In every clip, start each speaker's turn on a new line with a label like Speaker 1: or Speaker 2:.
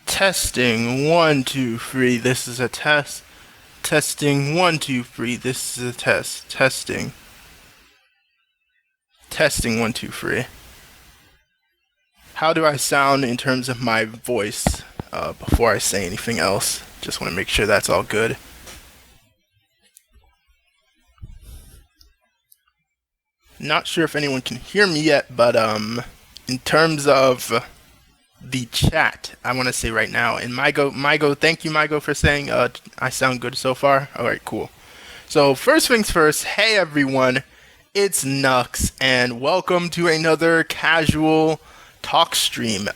Speaker 1: Testing 1 2 3. This is a test. Testing 1 2 3. This is a test. Testing. Testing 1 2 3. How do I sound in terms of my voice before I say anything else? Just want to make sure that's all good. Not sure if anyone can hear me yet, but in terms of the chat, I want to say right now, and Mygo, thank you, Mygo, for saying I sound good so far. All right, cool. So first things first, hey everyone, it's Nux, and welcome to another casual talk stream.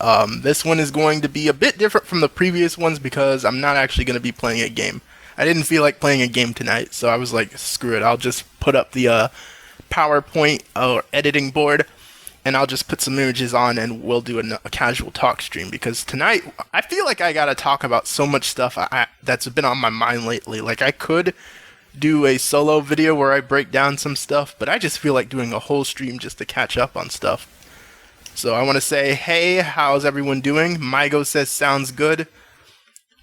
Speaker 1: This one is going to be a bit different from the previous ones because I'm not actually going to be playing a game. I didn't feel like playing a game tonight, so I was like, screw it, I'll just put up the PowerPoint or editing board, and I'll just put some images on and we'll do a casual talk stream, because tonight I feel like I gotta talk about so much stuff that's been on my mind lately. Like, I could do a solo video where I break down some stuff, but I just feel like doing a whole stream just to catch up on stuff. So I want to say, hey, how's everyone doing? Mygo says sounds good.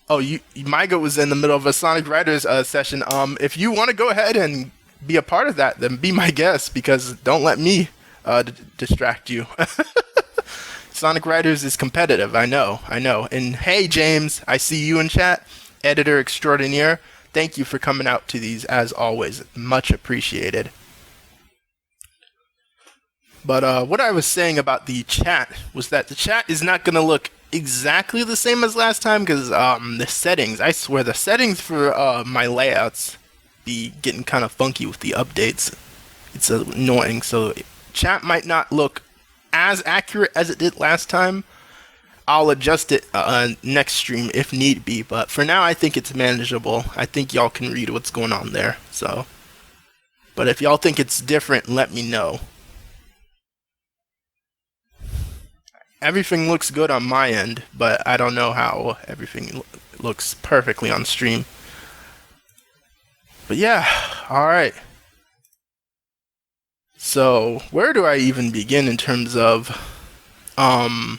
Speaker 1: Oh, Mygo was in the middle of a Sonic Riders session. If you want to go ahead and be a part of that, then be my guest, because don't let me distract you. Sonic Riders is competitive, I know. And hey, James, I see you in chat, editor extraordinaire. Thank you for coming out to these, as always. Much appreciated. But what I was saying about the chat was that the chat is not going to look exactly the same as last time, because the settings, I swear, the settings for my layouts be getting kind of funky with the updates. It's annoying, so chat might not look as accurate as it did last time. I'll adjust it next stream if need be, but for now I think it's manageable. I think y'all can read what's going on there. So, but if y'all think it's different, let me know. Everything looks good on my end, but I don't know how everything looks perfectly on stream. But yeah, alright. So, where do I even begin in terms of... I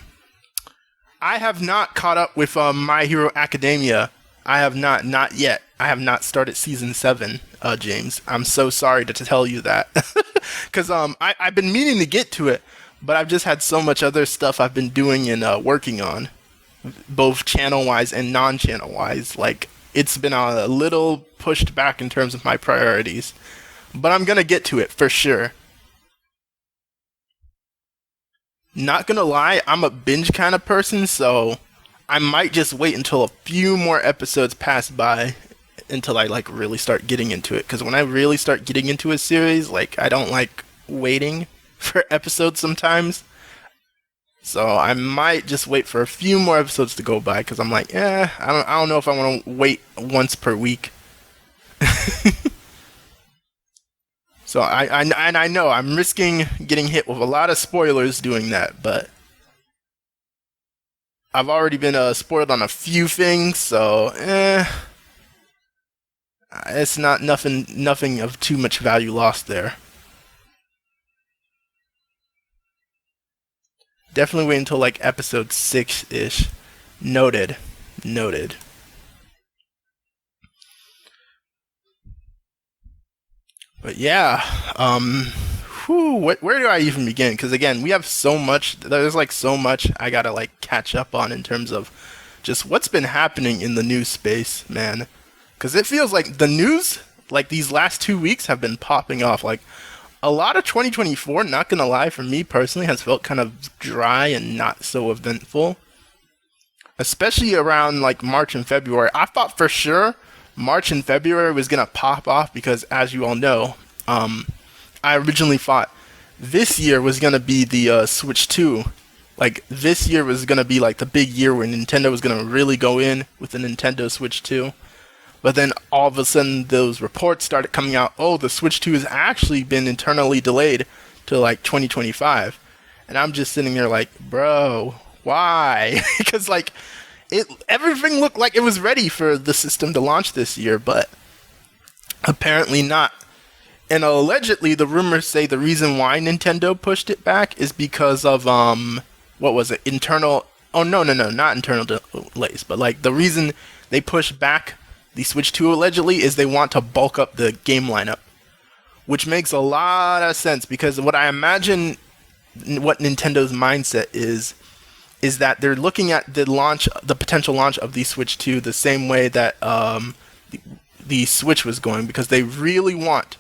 Speaker 1: have not caught up with My Hero Academia. I have not yet. I have not started Season 7, James. I'm so sorry to tell you that. Because I've been meaning to get to it, but I've just had so much other stuff I've been doing and working on, both channel-wise and non-channel-wise. Like, it's been a little pushed back in terms of my priorities. But I'm gonna get to it, for sure. Not gonna lie, I'm a binge kind of person, so I might just wait until a few more episodes pass by until I like really start getting into it. Because when I really start getting into a series, like, I don't like waiting for episodes sometimes. So I might just wait for a few more episodes to go by, because I'm like, I don't know if I want to wait once per week. So I know I'm risking getting hit with a lot of spoilers doing that, but I've already been spoiled on a few things, so it's not nothing of too much value lost there. Definitely wait until like episode 6-ish. Noted. But yeah, where do I even begin? Because again, we have so much. There's like so much I gotta like catch up on in terms of just what's been happening in the news space, man. Because it feels like the news, like these last 2 weeks, have been popping off. Like a lot of 2024, not gonna lie, for me personally, has felt kind of dry and not so eventful. Especially around like March and February. I thought for sure March and February was gonna pop off because, as you all know, I originally thought this year was gonna be the Switch 2. Like, this year was gonna be like the big year where Nintendo was gonna really go in with the Nintendo Switch 2. But then all of a sudden those reports started coming out, oh, the Switch 2 has actually been internally delayed to like 2025. And I'm just sitting there like, bro, why? Because like everything looked like it was ready for the system to launch this year, but apparently not. And allegedly the rumors say the reason why Nintendo pushed it back is because of what was it, internal, oh no, not internal delays, but like the reason they pushed back the Switch 2 allegedly is they want to bulk up the game lineup, which makes a lot of sense because what I imagine what Nintendo's mindset is that they're looking at the potential launch of the Switch 2 the same way that the Switch was going, because they really want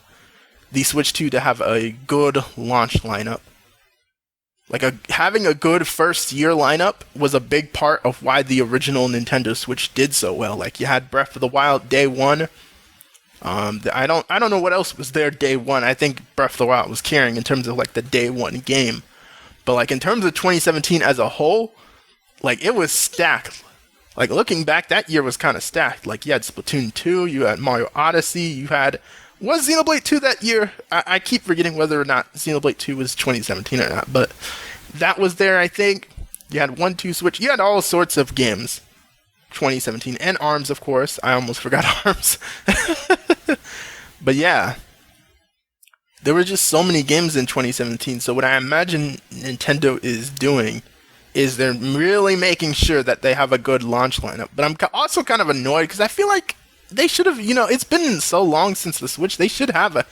Speaker 1: the Switch 2 to have a good launch lineup. Like having a good first year lineup was a big part of why the original Nintendo Switch did so well. Like you had Breath of the Wild day one. I don't know what else was there day one. I think Breath of the Wild was carrying in terms of like the day one game. But like in terms of 2017 as a whole, like it was stacked. Like looking back, that year was kind of stacked. Like you had Splatoon 2, you had Mario Odyssey, was Xenoblade 2 that year? I keep forgetting whether or not Xenoblade 2 was 2017 or not, but that was there, I think. You had 1-2 Switch. You had all sorts of games. 2017. And ARMS, of course. I almost forgot ARMS. But yeah. There were just so many games in 2017. So what I imagine Nintendo is doing is they're really making sure that they have a good launch lineup. But I'm also kind of annoyed because I feel like they should have, it's been so long since the Switch. They should have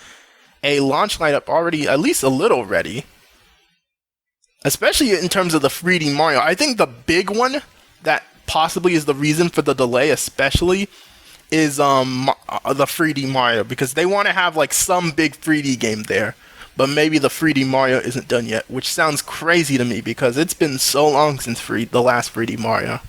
Speaker 1: a launch lineup already, at least a little ready. Especially in terms of the 3D Mario. I think the big one that possibly is the reason for the delay, especially, is the 3D Mario. Because they want to have like some big 3D game there. But maybe the 3D Mario isn't done yet. Which sounds crazy to me because it's been so long since the last 3D Mario.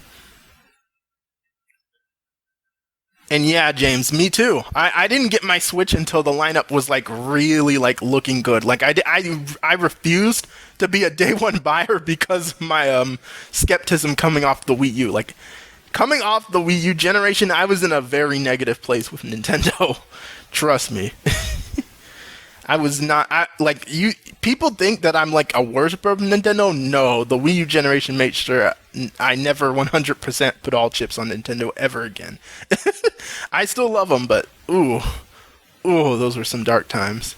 Speaker 1: And yeah, James, me too. I didn't get my Switch until the lineup was like really like looking good. Like I refused to be a day one buyer because of my skepticism coming off the Wii U. Like coming off the Wii U generation, I was in a very negative place with Nintendo. Trust me. I was not people think that I'm like a worshiper of Nintendo. No, the Wii U generation made sure I never 100% put all chips on Nintendo ever again. I still love them, but ooh, those were some dark times.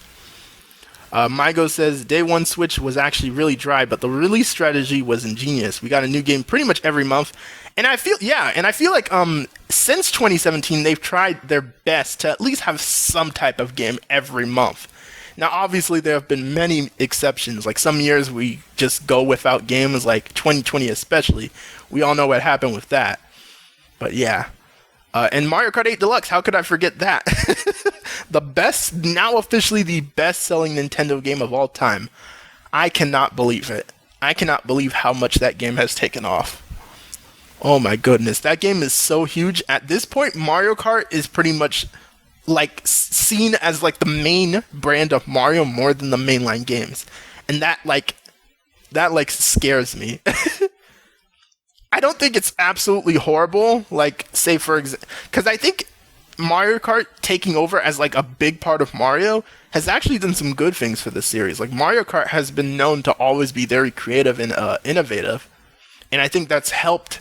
Speaker 1: Mygo says day one Switch was actually really dry, but the release strategy was ingenious. We got a new game pretty much every month, and I feel like since 2017 they've tried their best to at least have some type of game every month. Now, obviously, there have been many exceptions. Like some years we just go without games, like 2020 especially. We all know what happened with that. But yeah. And Mario Kart 8 Deluxe, how could I forget that? Now officially the best-selling Nintendo game of all time. I cannot believe it. I cannot believe how much that game has taken off. Oh my goodness, that game is so huge. At this point, Mario Kart is pretty much like seen as like the main brand of Mario more than the mainline games, and that scares me. I don't think it's absolutely horrible, like say for example, because I think Mario Kart taking over as like a big part of Mario has actually done some good things for the series. Like Mario Kart has been known to always be very creative and innovative, and I think that's helped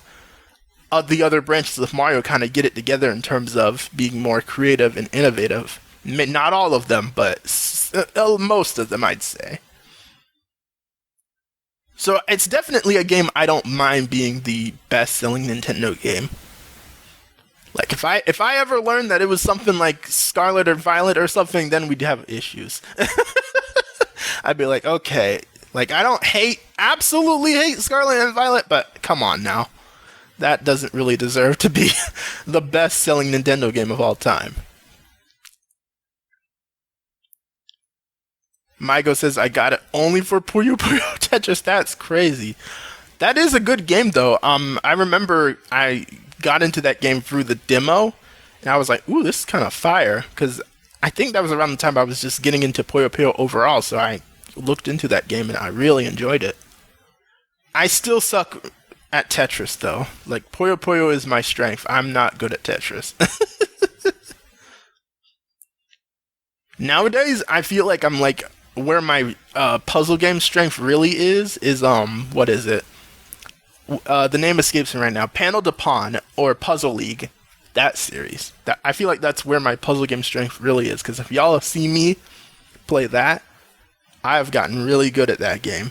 Speaker 1: the other branches of Mario kind of get it together in terms of being more creative and innovative. Not all of them, but most of them, I'd say. So it's definitely a game I don't mind being the best-selling Nintendo game. Like if I ever learned that it was something like Scarlet or Violet or something, then we'd have issues. I'd be like, okay, like I don't absolutely hate Scarlet and Violet, but come on now. That doesn't really deserve to be the best-selling Nintendo game of all time. Mygo says, I got it only for Puyo Puyo Tetris. That's crazy. That is a good game, though. I remember I got into that game through the demo, and I was like, ooh, this is kind of fire. Because I think that was around the time I was just getting into Puyo Puyo overall, so I looked into that game, and I really enjoyed it. I still suck at Tetris, though. Like, Puyo Puyo is my strength. I'm not good at Tetris. Nowadays, I feel like I'm like, where my puzzle game strength really is what is it? The name escapes me right now. Panel de Pon, or Puzzle League. That series. I feel like that's where my puzzle game strength really is, because if y'all have seen me play that, I have gotten really good at that game.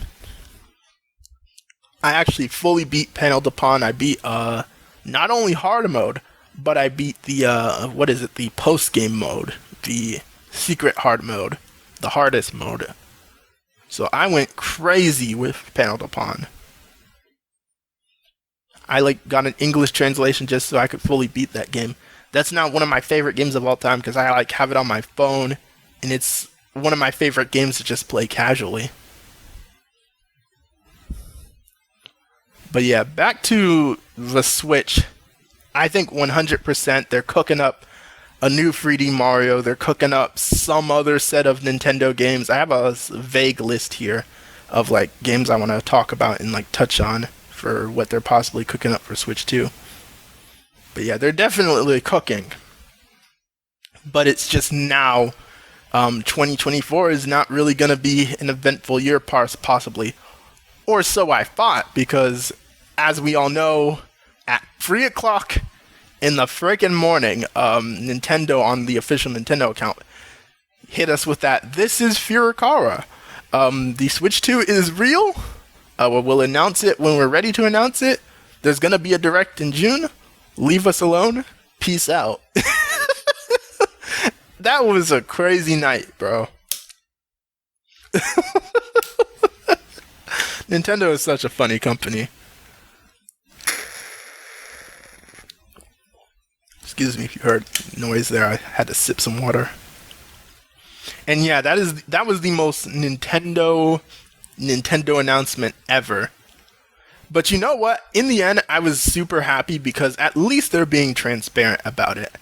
Speaker 1: I actually fully beat 𝘁𝗀𝗺. I beat not only hard mode, but I beat the what is it? The post game mode, the secret hard mode, the hardest mode. So I went crazy with 𝘁𝗀𝗺. I like got an English translation just so I could fully beat that game. That's now one of my favorite games of all time because I like have it on my phone, and it's one of my favorite games to just play casually. But yeah, back to the Switch. I think 100% they're cooking up a new 3D Mario. They're cooking up some other set of Nintendo games. I have a vague list here of like games I want to talk about and like touch on for what they're possibly cooking up for Switch 2. But yeah, they're definitely cooking. But it's just now, 2024 is not really going to be an eventful year, possibly. Or so I thought, because as we all know, at 3 o'clock in the freaking morning, Nintendo on the official Nintendo account hit us with that, "This is 𝘀𝘁𝗿𝗄. The Switch 2 is real. We'll announce it when we're ready to announce it. There's going to be a direct in June. Leave us alone. Peace out." That was a crazy night, bro. Nintendo is such a funny company. Excuse me if you heard noise there. I had to sip some water. And yeah, that was the most Nintendo announcement ever. But you know what? In the end, I was super happy because at least they're being transparent about it.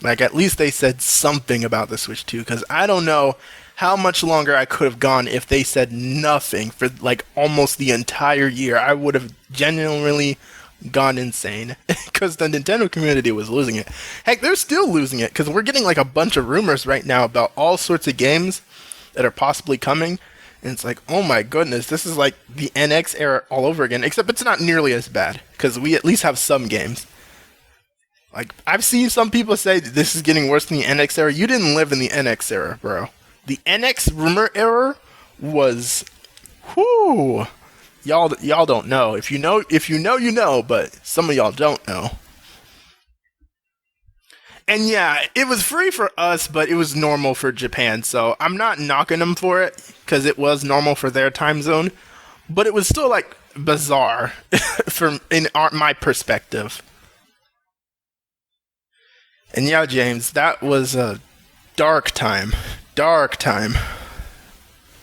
Speaker 1: Like, at least they said something about the Switch 2, because I don't know how much longer I could have gone if they said nothing for, like, almost the entire year. I would have genuinely gone insane, because the Nintendo community was losing it. Heck, they're still losing it, because we're getting, like, a bunch of rumors right now about all sorts of games that are possibly coming, and it's like, oh my goodness, this is like the NX era all over again, except it's not nearly as bad, because we at least have some games. Like, I've seen some people say this is getting worse than the NX era. You didn't live in the NX era, bro. The NX rumor era was, whoo. Y'all don't know. If you know, you know, but some of y'all don't know. And yeah, it was free for us, but it was normal for Japan, so I'm not knocking them for it, because it was normal for their time zone. But it was still, like, bizarre from my perspective. And yeah, James, that was a dark time. Dark time.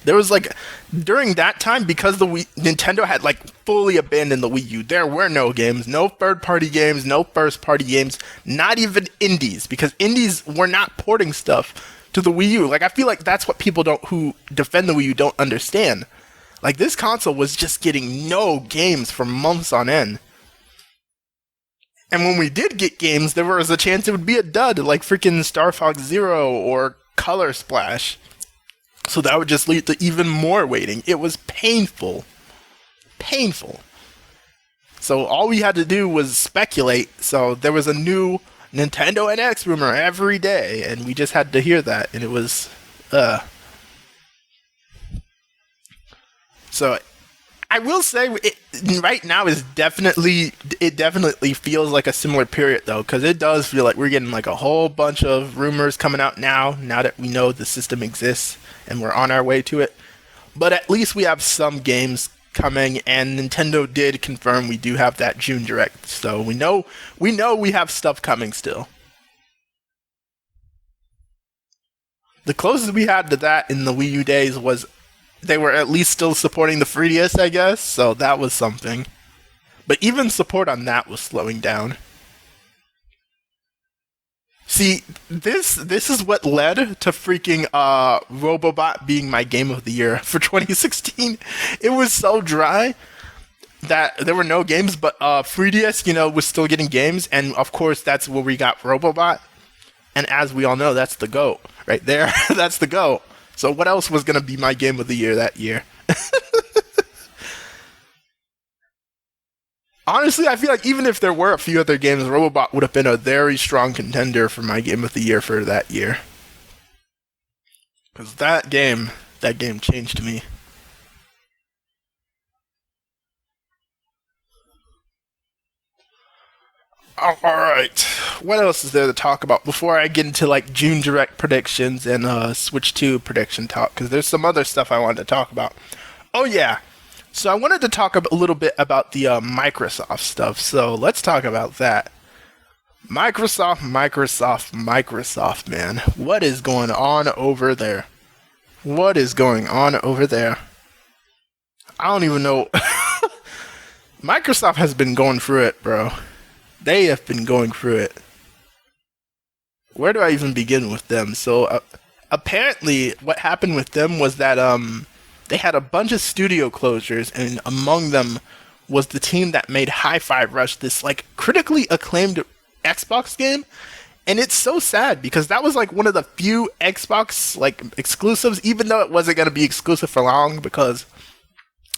Speaker 1: There was like, during that time, because Nintendo had like fully abandoned the Wii U, there were no games, no third-party games, no first-party games, not even indies, because indies were not porting stuff to the Wii U. Like, I feel like that's what people who defend the Wii U don't understand. Like, this console was just getting no games for months on end. And when we did get games, there was a chance it would be a dud, like freaking Star Fox Zero or Color Splash. So that would just lead to even more waiting. It was painful. Painful. So all we had to do was speculate. So there was a new Nintendo NX rumor every day, and we just had to hear that, and it was, So I will say, right now it definitely feels like a similar period, though, because it does feel like we're getting like a whole bunch of rumors coming out now that we know the system exists and we're on our way to it. But at least we have some games coming, and Nintendo did confirm we do have that June Direct, so we know we have stuff coming still. The closest we had to that in the Wii U days was they were at least still supporting the 3DS, I guess, so that was something. But even support on that was slowing down. See, this is what led to freaking Robobot being my game of the year for 2016. It was so dry that there were no games, but 3DS, was still getting games, and of course that's where we got Robobot. And as we all know, that's the GOAT right there. That's the GOAT. So what else was going to be my game of the year that year? Honestly, I feel like even if there were a few other games, Robobot would have been a very strong contender for my game of the year for that year. Because that game changed me. All right. What else is there to talk about before I get into like June Direct predictions and Switch 2 prediction talk? Because there's some other stuff I wanted to talk about. Oh yeah. So I wanted to talk a little bit about the Microsoft stuff. So let's talk about that. Microsoft, man. What is going on over there? What is going on over there? I don't even know. Microsoft has been going through it, bro. They have been going through it. Where do I even begin with them? So apparently what happened with them was that they had a bunch of studio closures, and among them was the team that made Hi-Fi Rush, this like critically acclaimed Xbox game. And it's so sad because that was like one of the few Xbox like exclusives, even though it wasn't going to be exclusive for long, because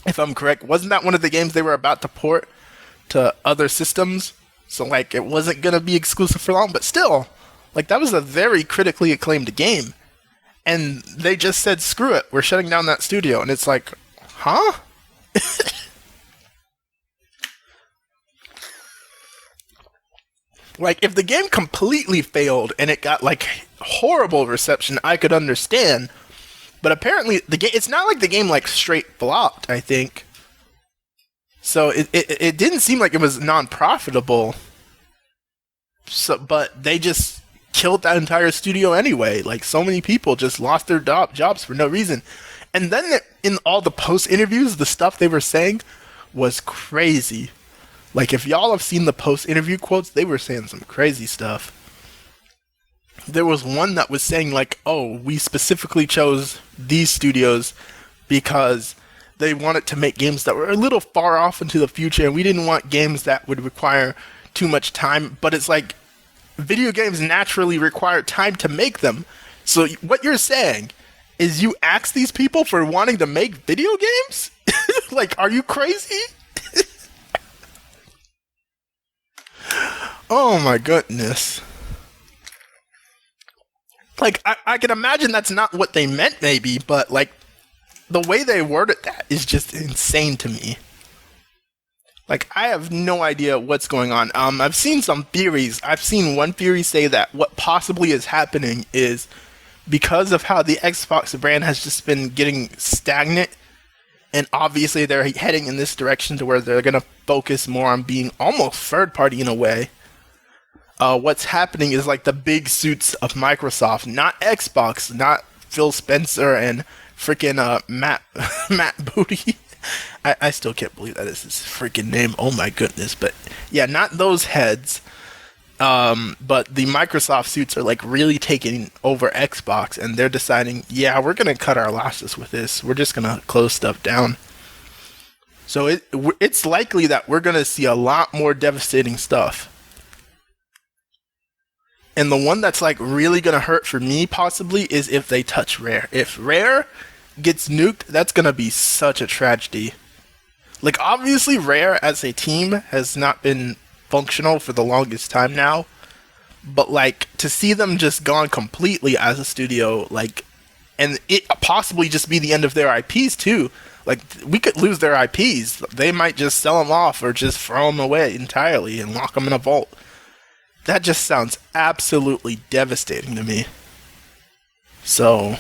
Speaker 1: if I'm correct, wasn't that one of the games they were about to port to other systems? So like it wasn't going to be exclusive for long, but still, like that was a very critically acclaimed game. And they just said, screw it, we're shutting down that studio. And it's like, huh? Like, if the game completely failed and it got, like, horrible reception, I could understand. But apparently, it's not like the game, like, straight flopped, I think. So, it didn't seem like it was non-profitable. So, but they just killed that entire studio anyway. Like, so many people just lost their jobs for no reason. And then, in all the post-interviews, the stuff they were saying was crazy. Like, if y'all have seen the post-interview quotes, they were saying some crazy stuff. There was one that was saying, like, oh, we specifically chose these studios because they wanted to make games that were a little far off into the future, and we didn't want games that would require too much time. But it's like, video games naturally require time to make them. So what you're saying is you ask these people for wanting to make video games? Like, are you crazy? Oh my goodness. Like, I can imagine that's not what they meant, maybe, but, like, the way they worded that is just insane to me. Like, I have no idea what's going on. I've seen some theories. I've seen one theory say that what possibly is happening is because of how the Xbox brand has just been getting stagnant, and obviously they're heading in this direction to where they're going to focus more on being almost third-party in a way. What's happening is like the big suits of Microsoft, not Xbox, not Phil Spencer and freaking Matt Booty. I still can't believe that is his freaking name. Oh my goodness. But yeah, not those heads. But the Microsoft suits are like really taking over Xbox, and they're deciding, yeah, we're going to cut our losses with this. We're just going to close stuff down. So it's likely that we're going to see a lot more devastating stuff. And the one that's like really going to hurt for me possibly is if they touch Rare. If Rare gets nuked, that's going to be such a tragedy. Like, obviously Rare as a team has not been functional for the longest time now. But like, to see them just gone completely as a studio, like, and it possibly just be the end of their IPs too. Like, we could lose their IPs. They might just sell them off or just throw them away entirely and lock them in a vault. That just sounds absolutely devastating to me. So,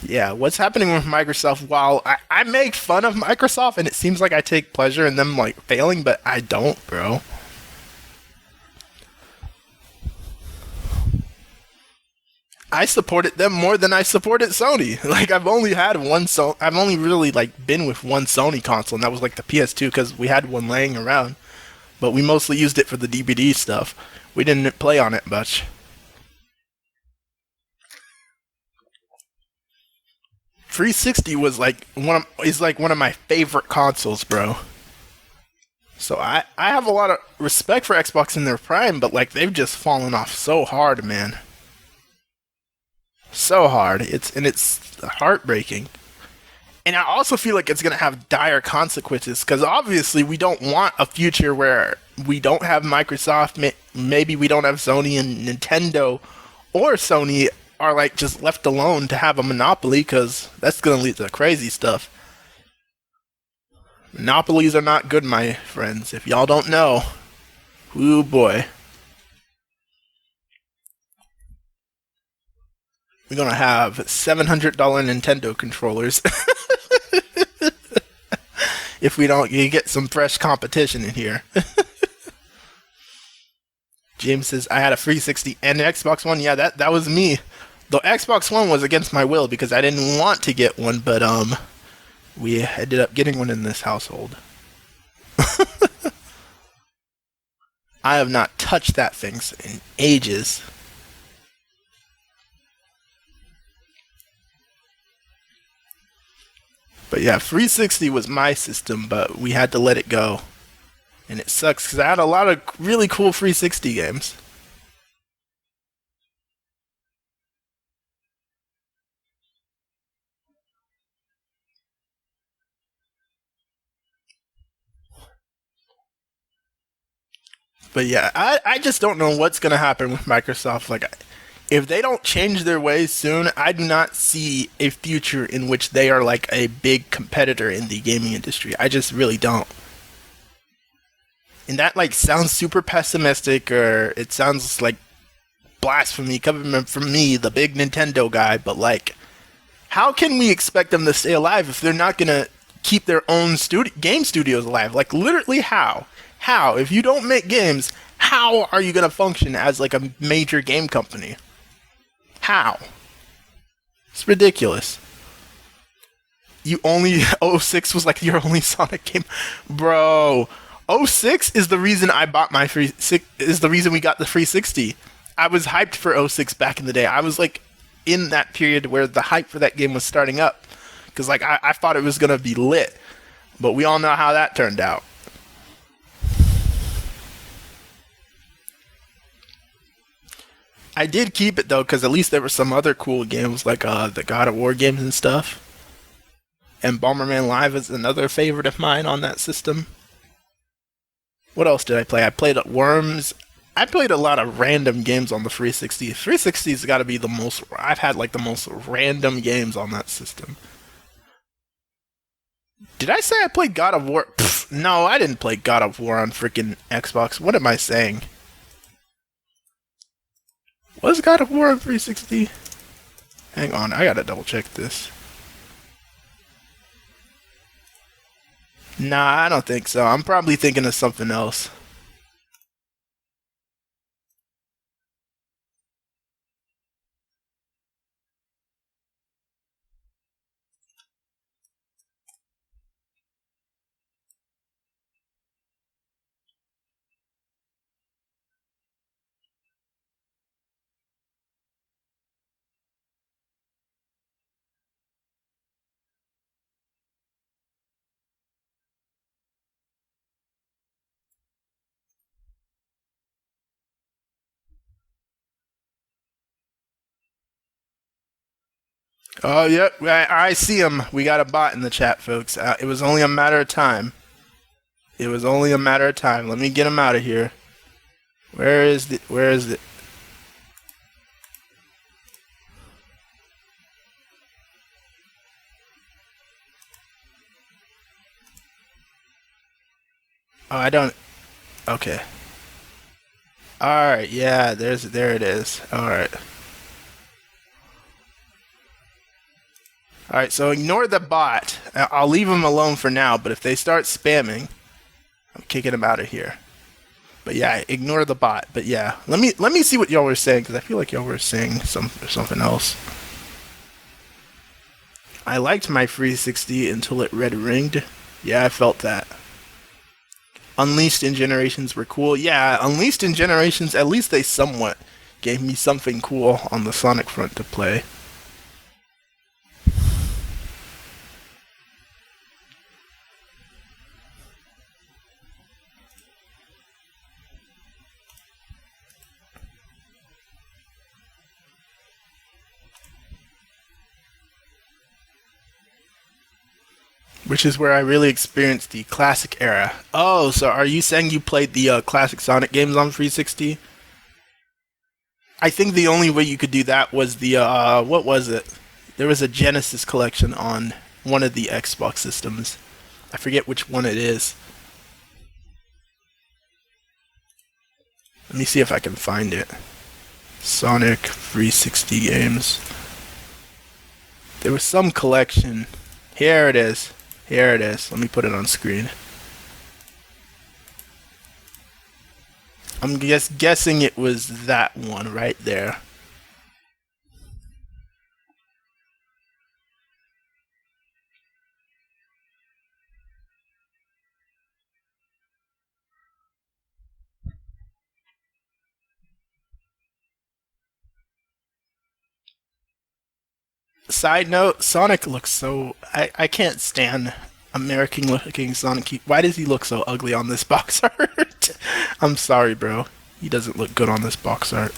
Speaker 1: yeah, what's happening with Microsoft? While I make fun of Microsoft and it seems like I take pleasure in them like failing, but I don't, bro. I supported them more than I supported Sony. Like, I've only really like been with one Sony console, and that was like the PS2 because we had one laying around. But we mostly used it for the DVD stuff. We didn't play on it much. 360 was like one of my favorite consoles, bro. So I have a lot of respect for Xbox in their prime, but like they've just fallen off so hard, man. So hard. It's heartbreaking. And I also feel like it's going to have dire consequences, because obviously we don't want a future where we don't have Microsoft, maybe we don't have Sony, and Nintendo or Sony are like just left alone to have a monopoly, because that's going to lead to crazy stuff. Monopolies are not good, my friends. If y'all don't know, Ooh boy. We're gonna have $700 Nintendo controllers if we don't get some fresh competition in here. James says I had a 360 and an Xbox One. Yeah, that was me. The Xbox One was against my will because I didn't want to get one, but we ended up getting one in this household. I have not touched that thing in ages. But yeah, 360 was my system, but we had to let it go. And it sucks because I had a lot of really cool 360 games. But yeah, I just don't know what's going to happen with Microsoft. Like, if they don't change their ways soon, I do not see a future in which they are like a big competitor in the gaming industry. I just really don't. And that like sounds super pessimistic, or it sounds like blasphemy coming from me, the big Nintendo guy, but like, how can we expect them to stay alive if they're not going to keep their own game studios alive? Like, literally, how? How? If you don't make games, how are you going to function as like a major game company? How? It's ridiculous. You only 06 was like your only Sonic game, bro. 06 is the reason I bought my is the reason we got the 360. I was hyped for 06 back in the day. I was like in that period where the hype for that game was starting up, because like I thought it was gonna be lit, but we all know how that turned out. I did keep it though, because at least there were some other cool games like the God of War games and stuff. And Bomberman Live is another favorite of mine on that system. What else did I play? I played Worms. I played a lot of random games on the 360. 360's got to be the most. I've had like the most random games on that system. Did I say I played God of War? Pfft, no, I didn't play God of War on freaking Xbox. What am I saying? Was God of War on 360? Hang on, I gotta double check this. Nah, I don't think so. I'm probably thinking of something else. Oh, yep, I see him. We got a bot in the chat, folks. It was only a matter of time. It was only a matter of time. Let me get him out of here. Where is the? Where is it? Oh, I don't. Okay. All right. Yeah. There it is. All right. All right. So ignore the bot. I'll leave them alone for now. But if they start spamming, I'm kicking them out of here. But yeah, ignore the bot. But yeah, let me see what y'all were saying, because I feel like y'all were saying something else. I liked my 360 until it red ringed. Yeah, I felt that. Unleashed in Generations were cool. Yeah, Unleashed in Generations, at least they somewhat gave me something cool on the Sonic front to play. Which is where I really experienced the classic era. Oh, so are you saying you played the classic Sonic games on 360? I think the only way you could do that was the, what was it? There was a Genesis collection on one of the Xbox systems. I forget which one it is. Let me see if I can find it. Sonic 360 games. There was some collection. Here it is. Here it is. Let me put it on screen. I'm guessing it was that one right there. Side note, Sonic looks so... I can't stand American looking Sonic. Why does he look so ugly on this box art? I'm sorry, bro. He doesn't look good on this box art.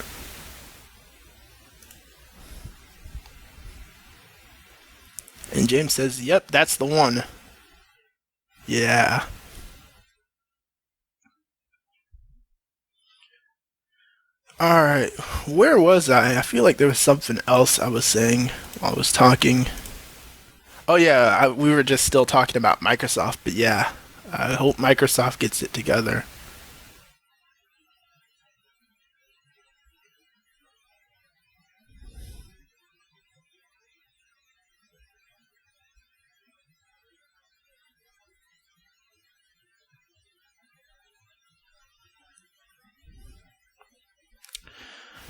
Speaker 1: And James says, yep, that's the one. Yeah. Alright, where was I? I feel like there was something else I was saying while I was talking. Oh yeah, we were just still talking about Microsoft, but yeah, I hope Microsoft gets it together.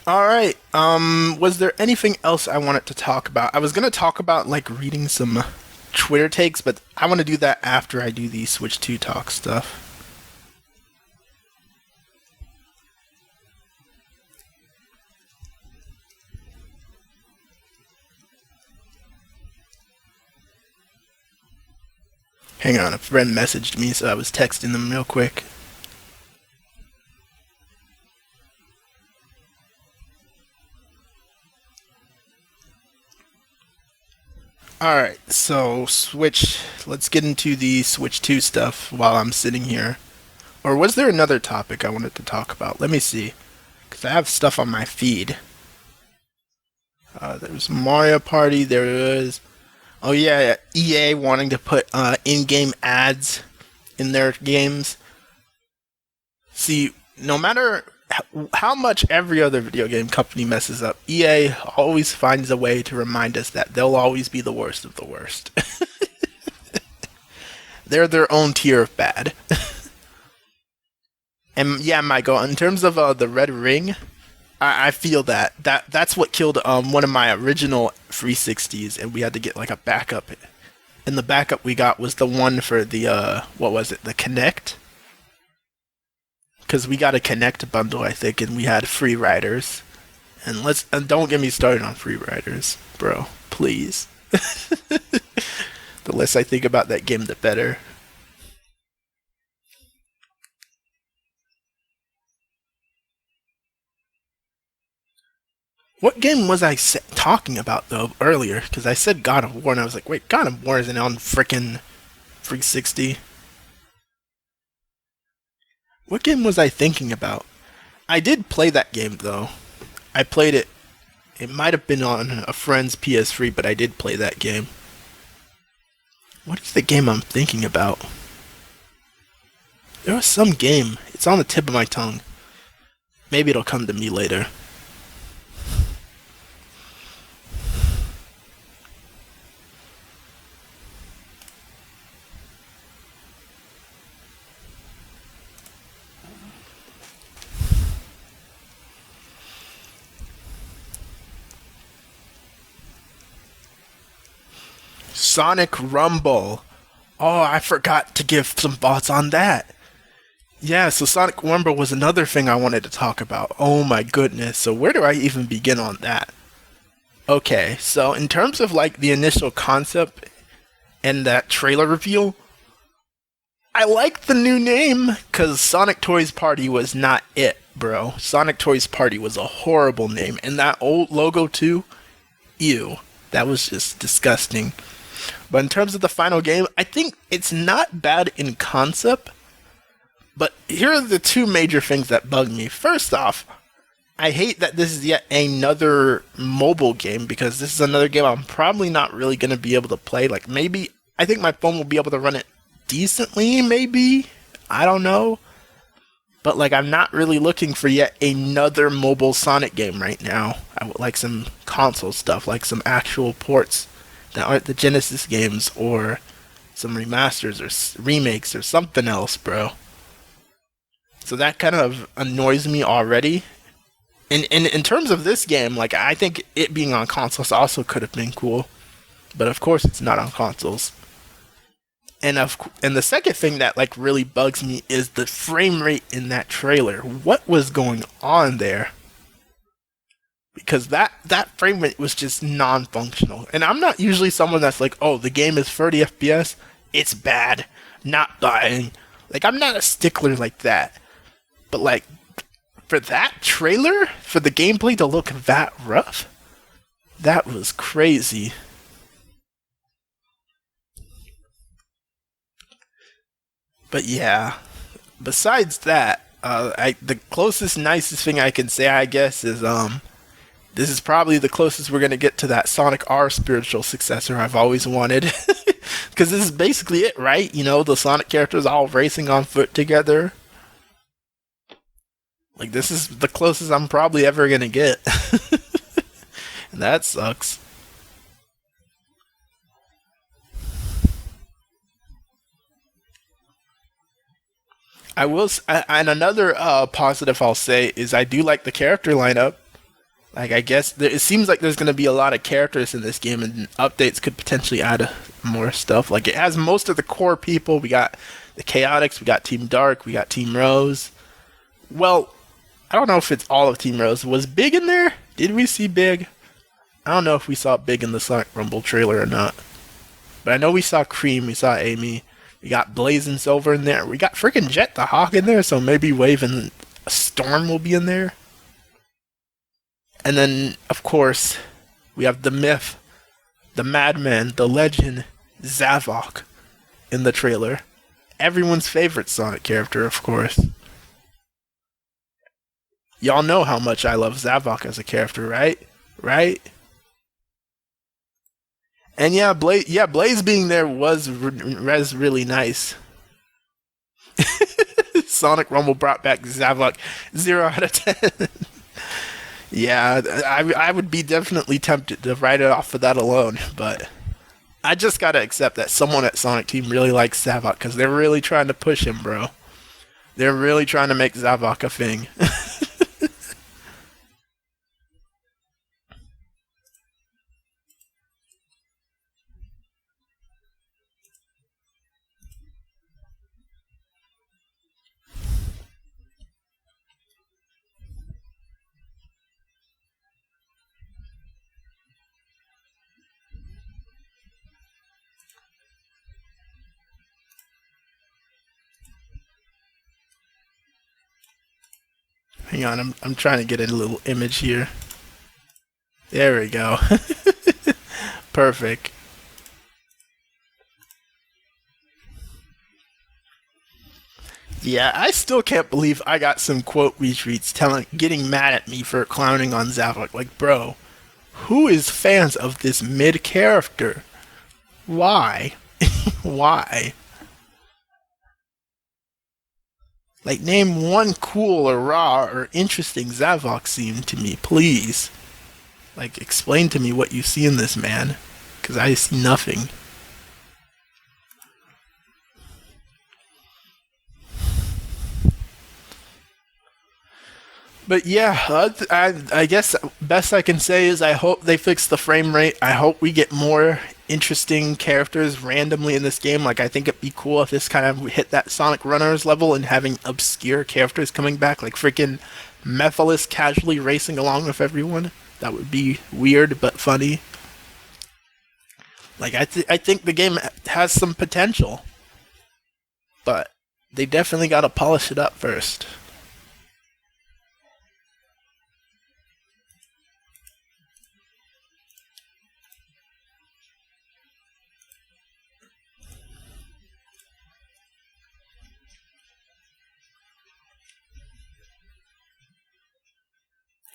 Speaker 1: All right. Was there anything else I wanted to talk about? I was gonna talk about like reading some Twitter takes, but I want to do that after I do the Switch 2 talk stuff. Hang on, a friend messaged me, so I was texting them real quick. Alright, so Switch. Let's get into the Switch 2 stuff while I'm sitting here. Or was there another topic I wanted to talk about? Let me see. Because I have stuff on my feed. There was Mario Party, there was... Oh yeah, EA wanting to put in-game ads in their games. See, no matter how much every other video game company messes up, EA always finds a way to remind us that they'll always be the worst of the worst. They're their own tier of bad. And yeah, Michael, in terms of the Red Ring, I feel that's what killed one of my original 360s, and we had to get like a backup. And the backup we got was the one for the what was it, the Kinect? Because we got a Kinect bundle, I think, and we had free riders. And don't get me started on free riders, bro. Please. The less I think about that game, the better. What game was I talking about though earlier? Because I said God of War, and I was like, wait, God of War isn't on frickin' 360. What game was I thinking about? I did play that game though. I played it. It might have been on a friend's PS3, but I did play that game. What is the game I'm thinking about? There was some game. It's on the tip of my tongue. Maybe it'll come to me later. Sonic Rumble. Oh, I forgot to give some thoughts on that. Yeah, so Sonic Rumble was another thing I wanted to talk about. Oh my goodness. So where do I even begin on that? Okay, so in terms of like the initial concept and that trailer reveal, I like the new name because Sonic Toys Party was not it, bro. Sonic Toys Party was a horrible name. And that old logo too, ew. That was just disgusting. But in terms of the final game, I think it's not bad in concept. But here are the two major things that bug me. First off, I hate that this is yet another mobile game because this is another game I'm probably not really going to be able to play. Like maybe, I think my phone will be able to run it decently, maybe? I don't know. But like, I'm not really looking for yet another mobile Sonic game right now. I would like some console stuff, like some actual ports that aren't the Genesis games, or some remasters or remakes or something else, bro. So that kind of annoys me already. And in terms of this game, like, I think it being on consoles also could have been cool, but of course it's not on consoles. And the second thing that like really bugs me is the frame rate in that trailer. What was going on there? Because that frame rate was just non-functional. And I'm not usually someone that's like, oh, the game is 30 FPS, it's bad, not buying. Like, I'm not a stickler like that. But like, for that trailer, for the gameplay to look that rough, that was crazy. But yeah, besides that, the closest, nicest thing I can say, I guess, is this is probably the closest we're gonna get to that Sonic R spiritual successor I've always wanted. Because this is basically it, right? You know, the Sonic characters all racing on foot together. Like, this is the closest I'm probably ever gonna get. And that sucks. And another positive I'll say is I do like the character lineup. Like, I guess it seems like there's going to be a lot of characters in this game, and updates could potentially add more stuff. Like, it has most of the core people. We got the Chaotix, we got Team Dark, we got Team Rose. Well, I don't know if it's all of Team Rose. Was Big in there? Did we see Big? I don't know if we saw Big in the Sonic Rumble trailer or not. But I know we saw Cream, we saw Amy. We got Blaze and Silver in there. We got freaking Jet the Hawk in there, so maybe Wave and Storm will be in there. And then, of course, we have the myth, the madman, the legend, Zavok in the trailer. Everyone's favorite Sonic character, of course. Y'all know how much I love Zavok as a character, right? Right? And yeah, Blaze being there was really nice. Sonic Rumble brought back Zavok 0 out of 10. Yeah, I would be definitely tempted to write it off for that alone, but I just gotta accept that someone at Sonic Team really likes Zavok, because they're really trying to push him, bro. They're really trying to make Zavok a thing. Hang on, I'm trying to get a little image here. There we go. Perfect. Yeah, I still can't believe I got some quote retweets getting mad at me for clowning on Zavok. Like, bro, who is fans of this mid character? Why? Why? Like, name one cool or raw or interesting Zavok scene to me, please. Like, explain to me what you see in this man, because I see nothing. But yeah, I guess best I can say is I hope they fix the frame rate. I hope we get more interesting characters randomly in this game. Like, I think it'd be cool if this kind of hit that Sonic Runners level and having obscure characters coming back, like freaking Mephiles casually racing along with everyone. That would be weird but funny. Like, I think the game has some potential, but they definitely gotta polish it up first.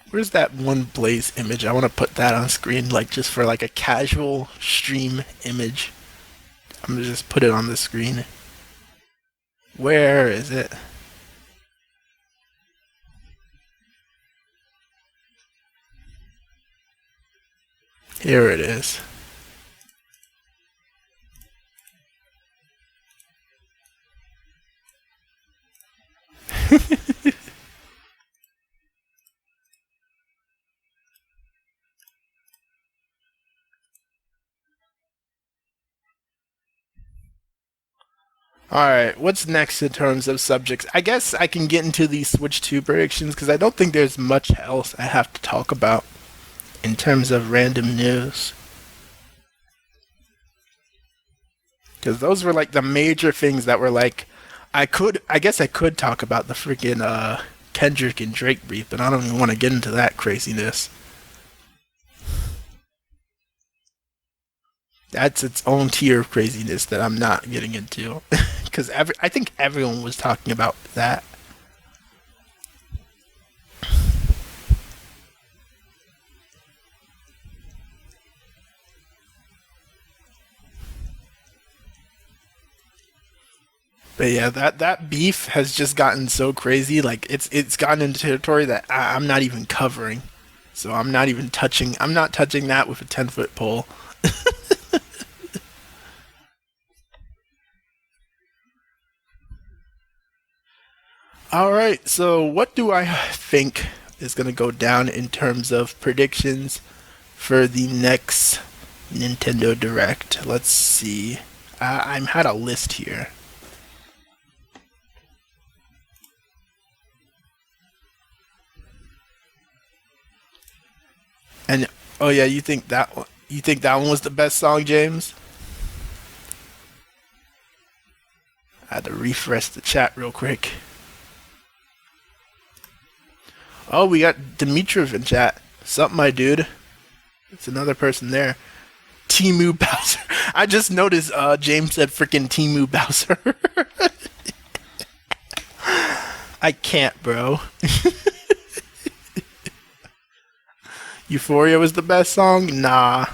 Speaker 1: Where's that one Blaze image? I want to put that on screen, like, just for like a casual stream image. I'm gonna just put it on the screen. Where is it? Here it is. Alright, what's next in terms of subjects? I guess I can get into these Switch 2 predictions because I don't think there's much else I have to talk about in terms of random news. Because those were like the major things that were like, I guess I could talk about the freaking Kendrick and Drake beef, but I don't even want to get into that craziness. That's its own tier of craziness that I'm not getting into. Because I think everyone was talking about that. But yeah, that beef has just gotten so crazy. Like it's gotten into territory that I'm not even covering. So I'm not even touching. I'm not touching that with a 10-foot pole. All right. So what do I think is going to go down in terms of predictions for the next Nintendo Direct? Let's see. I had a list here. And oh yeah, you think that one was the best song, James? I had to refresh the chat real quick. Oh, we got Dimitrov in chat. Sup, my dude? It's another person there. Timu Bowser. I just noticed James said freaking Timu Bowser. I can't, bro. Euphoria was the best song? Nah.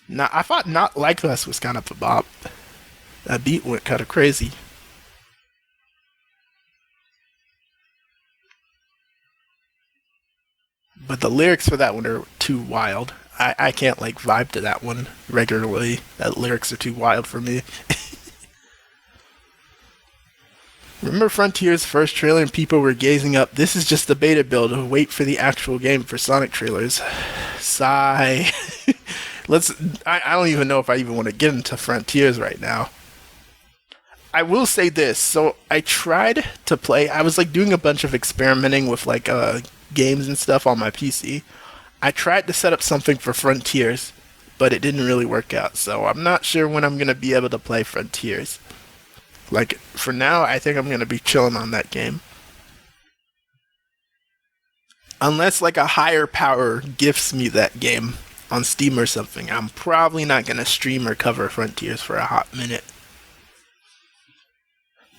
Speaker 1: Nah, I thought Not Like Us was kind of a bop. That beat went kind of crazy. But the lyrics for that one are too wild. I can't like vibe to that one regularly. That lyrics are too wild for me. Remember Frontier's first trailer and people were gazing up? This is just the beta build. Wait for the actual game for Sonic trailers. Sigh. Let's. I don't even know if I even want to get into Frontiers right now. I will say this. So I tried to play. I was like doing a bunch of experimenting with like games and stuff on my PC. I tried to set up something for Frontiers, but it didn't really work out. So I'm not sure when I'm gonna be able to play Frontiers. Like for now, I think I'm gonna be chilling on that game. Unless like a higher power gifts me that game on Steam or something, I'm probably not gonna stream or cover Frontiers for a hot minute.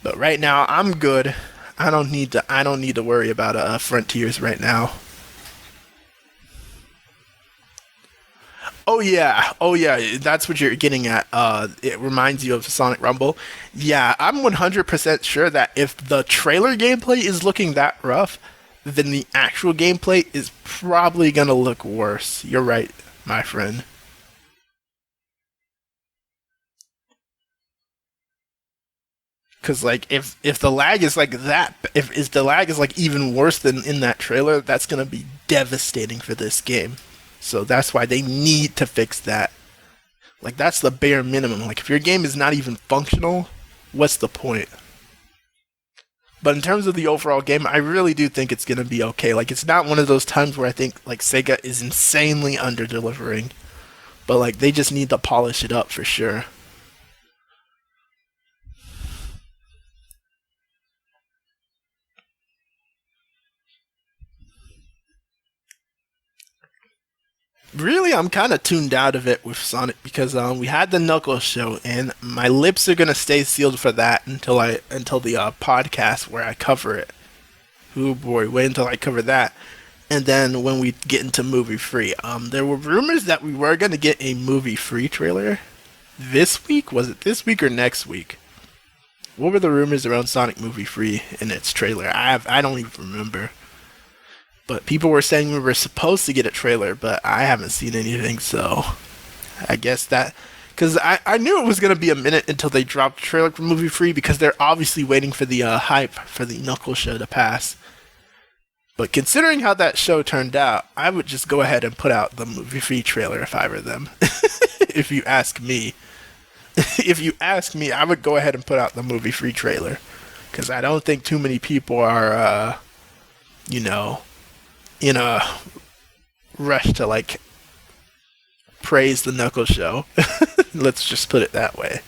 Speaker 1: But right now, I'm good. I don't need to. I don't need to worry about Frontiers right now. Oh yeah, that's what you're getting at. It reminds you of Sonic Rumble. Yeah, I'm 100% sure that if the trailer gameplay is looking that rough, then the actual gameplay is probably gonna look worse. You're right, my friend. Cause like if the lag is like that, if the lag is like even worse than in that trailer, that's gonna be devastating for this game. So that's why they need to fix that. Like that's the bare minimum. Like if your game is not even functional, what's the point? But in terms of the overall game, I really do think it's gonna be okay. Like it's not one of those times where I think like Sega is insanely under delivering, but like they just need to polish it up for sure. Really, I'm kind of tuned out of it with Sonic because we had the Knuckles show, and my lips are gonna stay sealed for that until the podcast where I cover it. Oh boy, wait until I cover that, and then when we get into movie free, there were rumors that we were gonna get a movie free trailer this week. Was it this week or next week? What were the rumors around Sonic movie free in its trailer? I don't even remember. But people were saying we were supposed to get a trailer, but I haven't seen anything, so I guess that. Because I knew it was going to be a minute until they dropped the trailer for Movie Free because they're obviously waiting for the hype for the Knuckles show to pass. But considering how that show turned out, I would just go ahead and put out the Movie Free trailer if I were them. If you ask me. If you ask me, I would go ahead and put out the Movie Free trailer. Because I don't think too many people are, in a rush to, like, praise the Knuckles show. Let's just put it that way.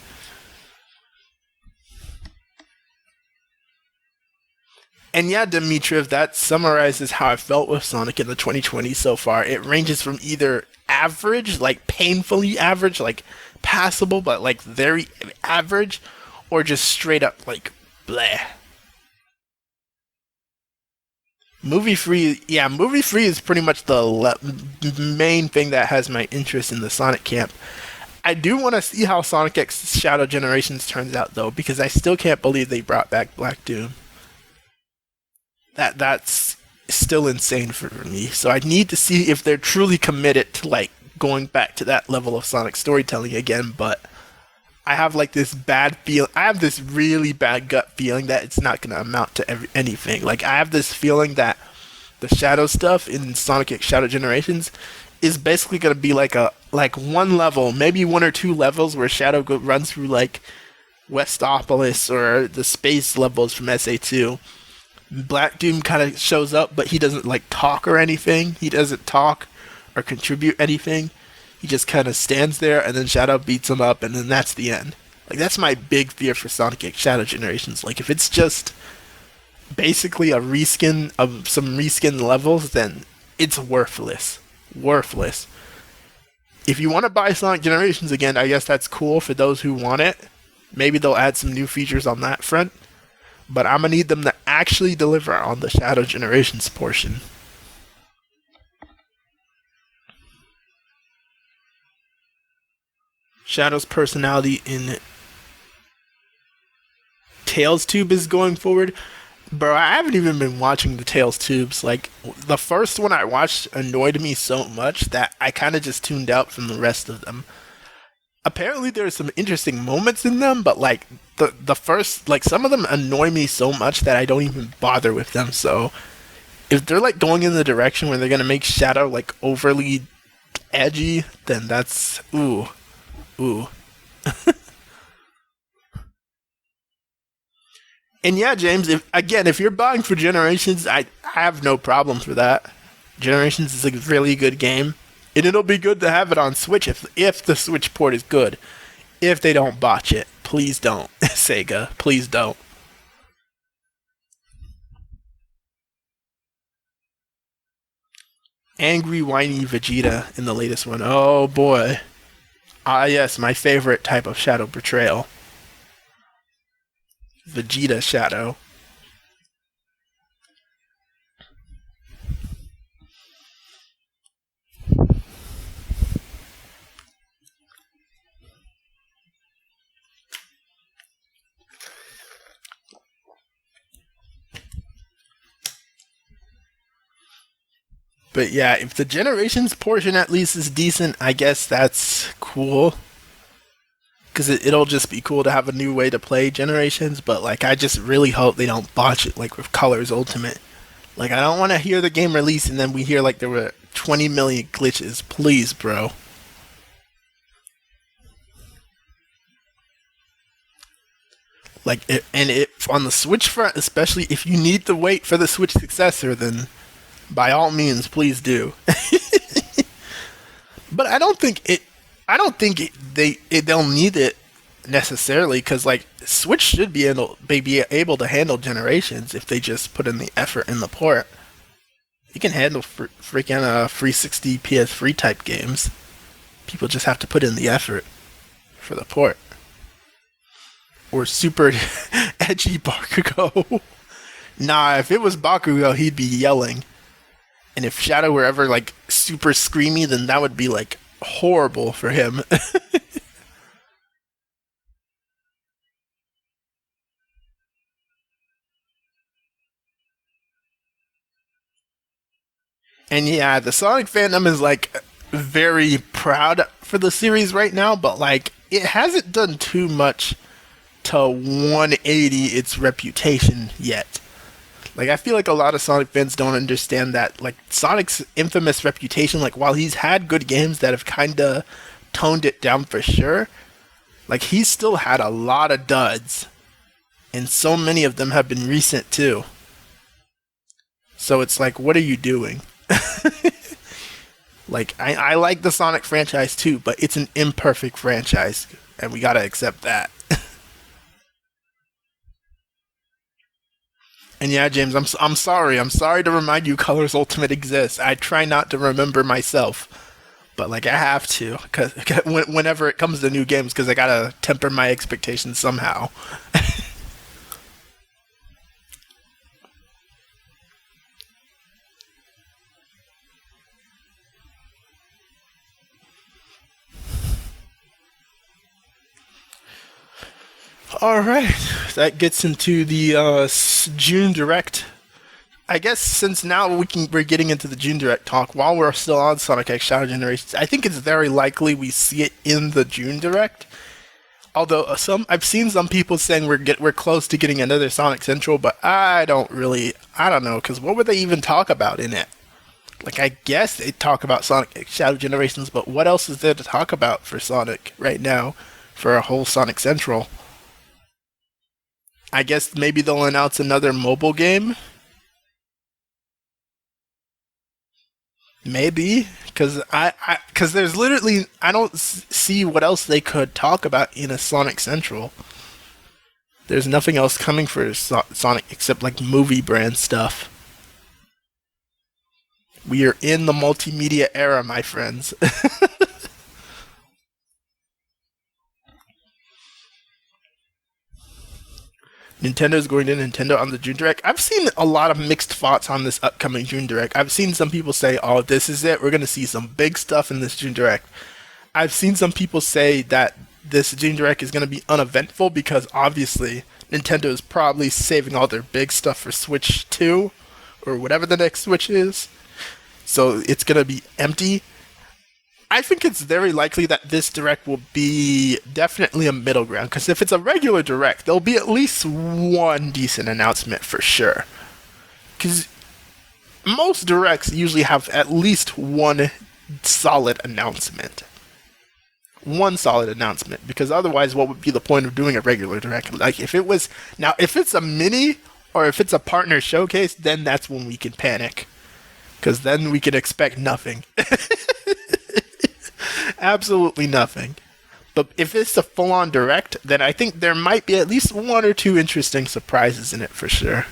Speaker 1: And yeah, Dimitriv, that summarizes how I felt with Sonic in the 2020 so far. It ranges from either average, like painfully average, like passable, but like very average, or just straight up like bleh. Movie Free is pretty much the main thing that has my interest in the Sonic camp. I do want to see how Sonic X Shadow Generations turns out though, because I still can't believe they brought back Black Doom. That's still insane for me. So I need to see if they're truly committed to like going back to that level of Sonic storytelling again, but I have like this bad feel. I have this really bad gut feeling that it's not going to amount to anything. Like I have this feeling that the Shadow stuff in Sonic X Shadow Generations is basically going to be like one level, maybe one or two levels where Shadow runs through like Westopolis or the space levels from SA2. Black Doom kind of shows up, but he doesn't like talk or anything. He doesn't talk or contribute anything. He just kind of stands there, and then Shadow beats him up, and then that's the end. Like that's my big fear for Sonic X Shadow Generations. Like if it's just basically a reskin of some reskin levels, then it's worthless. Worthless. If you want to buy Sonic Generations again, I guess that's cool for those who want it. Maybe they'll add some new features on that front. But I'm going to need them to actually deliver on the Shadow Generations portion. Shadow's personality in Tails Tube is going forward. Bro, I haven't even been watching the Tails Tubes. Like, the first one I watched annoyed me so much that I kind of just tuned out from the rest of them. Apparently there's some interesting moments in them, but like the first, like some of them annoy me so much that I don't even bother with them. So if they're like going in the direction where they're gonna make Shadow like overly edgy, then that's ooh. And yeah, James, if you're buying for Generations, I have no problem for that. Generations is a really good game. And it'll be good to have it on Switch if the Switch port is good. If they don't botch it. Please don't. Sega, please don't. Angry, whiny Vegeta in the latest one. Oh boy. Ah yes, my favorite type of Shadow portrayal. Vegeta Shadow. But yeah, if the Generations portion at least is decent, I guess that's cool. Because it'll just be cool to have a new way to play Generations, but like I just really hope they don't botch it like with Colors Ultimate. Like I don't want to hear the game release and then we hear like there were 20 million glitches. Please, bro. Like and it on the Switch front, especially if you need to wait for the Switch successor, then by all means, please do. But I don't think it. I don't think they'll need it necessarily because like Switch should be able to handle Generations if they just put in the effort in the port. You can handle freaking 360 PS3 type games. People just have to put in the effort for the port. Or super edgy Bakugo. Nah, if it was Bakugo, he'd be yelling. And if Shadow were ever like super screamy, then that would be like horrible for him. And yeah, the Sonic fandom is like very proud for the series right now, but like it hasn't done too much to 180 its reputation yet. Like I feel like a lot of Sonic fans don't understand that like Sonic's infamous reputation, like while he's had good games that have kind of toned it down for sure, like he's still had a lot of duds, and so many of them have been recent too. So it's like, what are you doing? Like I like the Sonic franchise too, but it's an imperfect franchise, and we gotta accept that. And yeah, James, I'm sorry. I'm sorry to remind you Colors Ultimate exists. I try not to remember myself, but like I have to, cause whenever it comes to new games, because I gotta temper my expectations somehow. All right, that gets into the June Direct. I guess since now we're getting into the June Direct talk while we're still on Sonic X Shadow Generations. I think it's very likely we see it in the June Direct. Although I've seen some people saying we're close to getting another Sonic Central, but I don't know, because what would they even talk about in it? Like I guess they talk about Sonic X Shadow Generations, but what else is there to talk about for Sonic right now for a whole Sonic Central? I guess maybe they'll announce another mobile game. Maybe, because because there's literally I don't see what else they could talk about in a Sonic Central. There's nothing else coming for Sonic except like movie brand stuff. We are in the multimedia era, my friends. Nintendo's going to Nintendo on the June Direct. I've seen a lot of mixed thoughts on this upcoming June Direct. I've seen some people say, oh, this is it. We're going to see some big stuff in this June Direct. I've seen some people say that this June Direct is going to be uneventful because obviously Nintendo is probably saving all their big stuff for Switch 2 or whatever the next Switch is. So it's going to be empty. I think it's very likely that this direct will be definitely a middle ground, because if it's a regular direct, there'll be at least one decent announcement for sure. Because most directs usually have at least one solid announcement. One solid announcement, because otherwise, what would be the point of doing a regular direct? Like, if it's a mini or if it's a partner showcase, then that's when we can panic. Because then we can expect nothing. Absolutely nothing. But if it's a full-on direct, then I think there might be at least one or two interesting surprises in it for sure.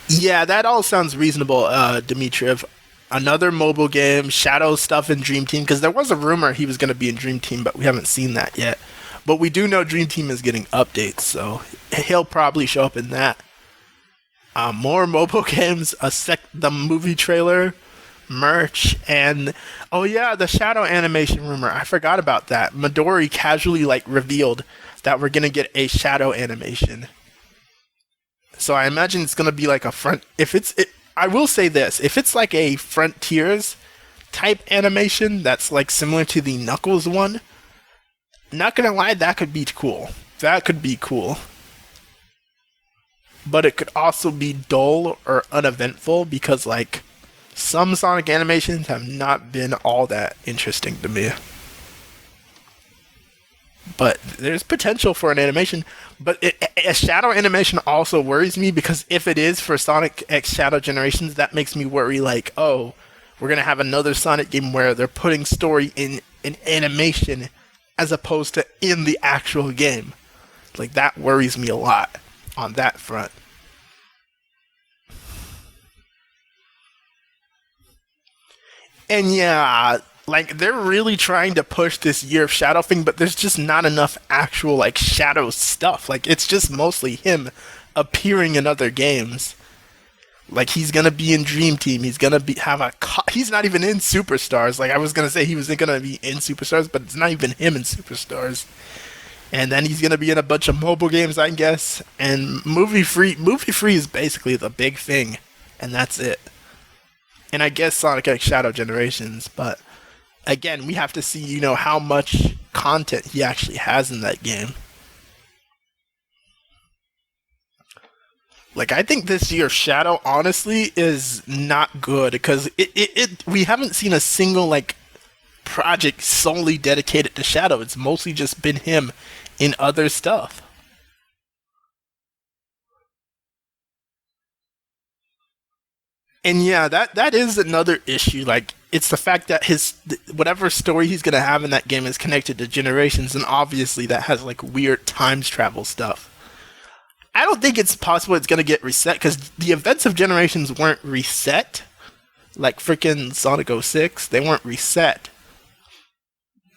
Speaker 1: Yeah, that all sounds reasonable, Dimitriv. Another mobile game, Shadow stuff in Dream Team, because there was a rumor he was going to be in Dream Team, but we haven't seen that yet. But we do know Dream Team is getting updates, so he'll probably show up in that. More mobile games, the movie trailer, merch, and oh yeah, the Shadow animation rumor. I forgot about that. Midori casually revealed that we're gonna get a Shadow animation. So I imagine it's gonna be like a front. I will say this: if it's like a Frontiers type animation that's like similar to the Knuckles one, not gonna lie, that could be cool. That could be cool. But it could also be dull or uneventful because, some Sonic animations have not been all that interesting to me. But there's potential for an animation. But a Shadow animation also worries me because if it is for Sonic X Shadow Generations, that makes me worry, oh, we're going to have another Sonic game where they're putting story in an animation as opposed to in the actual game. That worries me a lot on that front. And yeah, they're really trying to push this Year of Shadow thing, but there's just not enough actual Shadow stuff. It's just mostly him appearing in other games. He's gonna be in Dream Team. He's gonna he's not even in Superstars. I was gonna say he was gonna be in Superstars, but it's not even him in Superstars. And then he's gonna be in a bunch of mobile games, I guess. And movie free is basically the big thing, and that's it. And I guess Sonic X Shadow Generations, but again, we have to see, how much content he actually has in that game. Like, I think this year's Shadow, honestly, is not good, because we haven't seen a single, like, project solely dedicated to Shadow. It's mostly just been him in other stuff. And yeah, that is another issue. Like, it's the fact that whatever story he's gonna have in that game is connected to Generations, and obviously that has like weird times travel stuff. I don't think it's possible it's gonna get reset, because the events of Generations weren't reset. Like freaking Sonic 06, they weren't reset.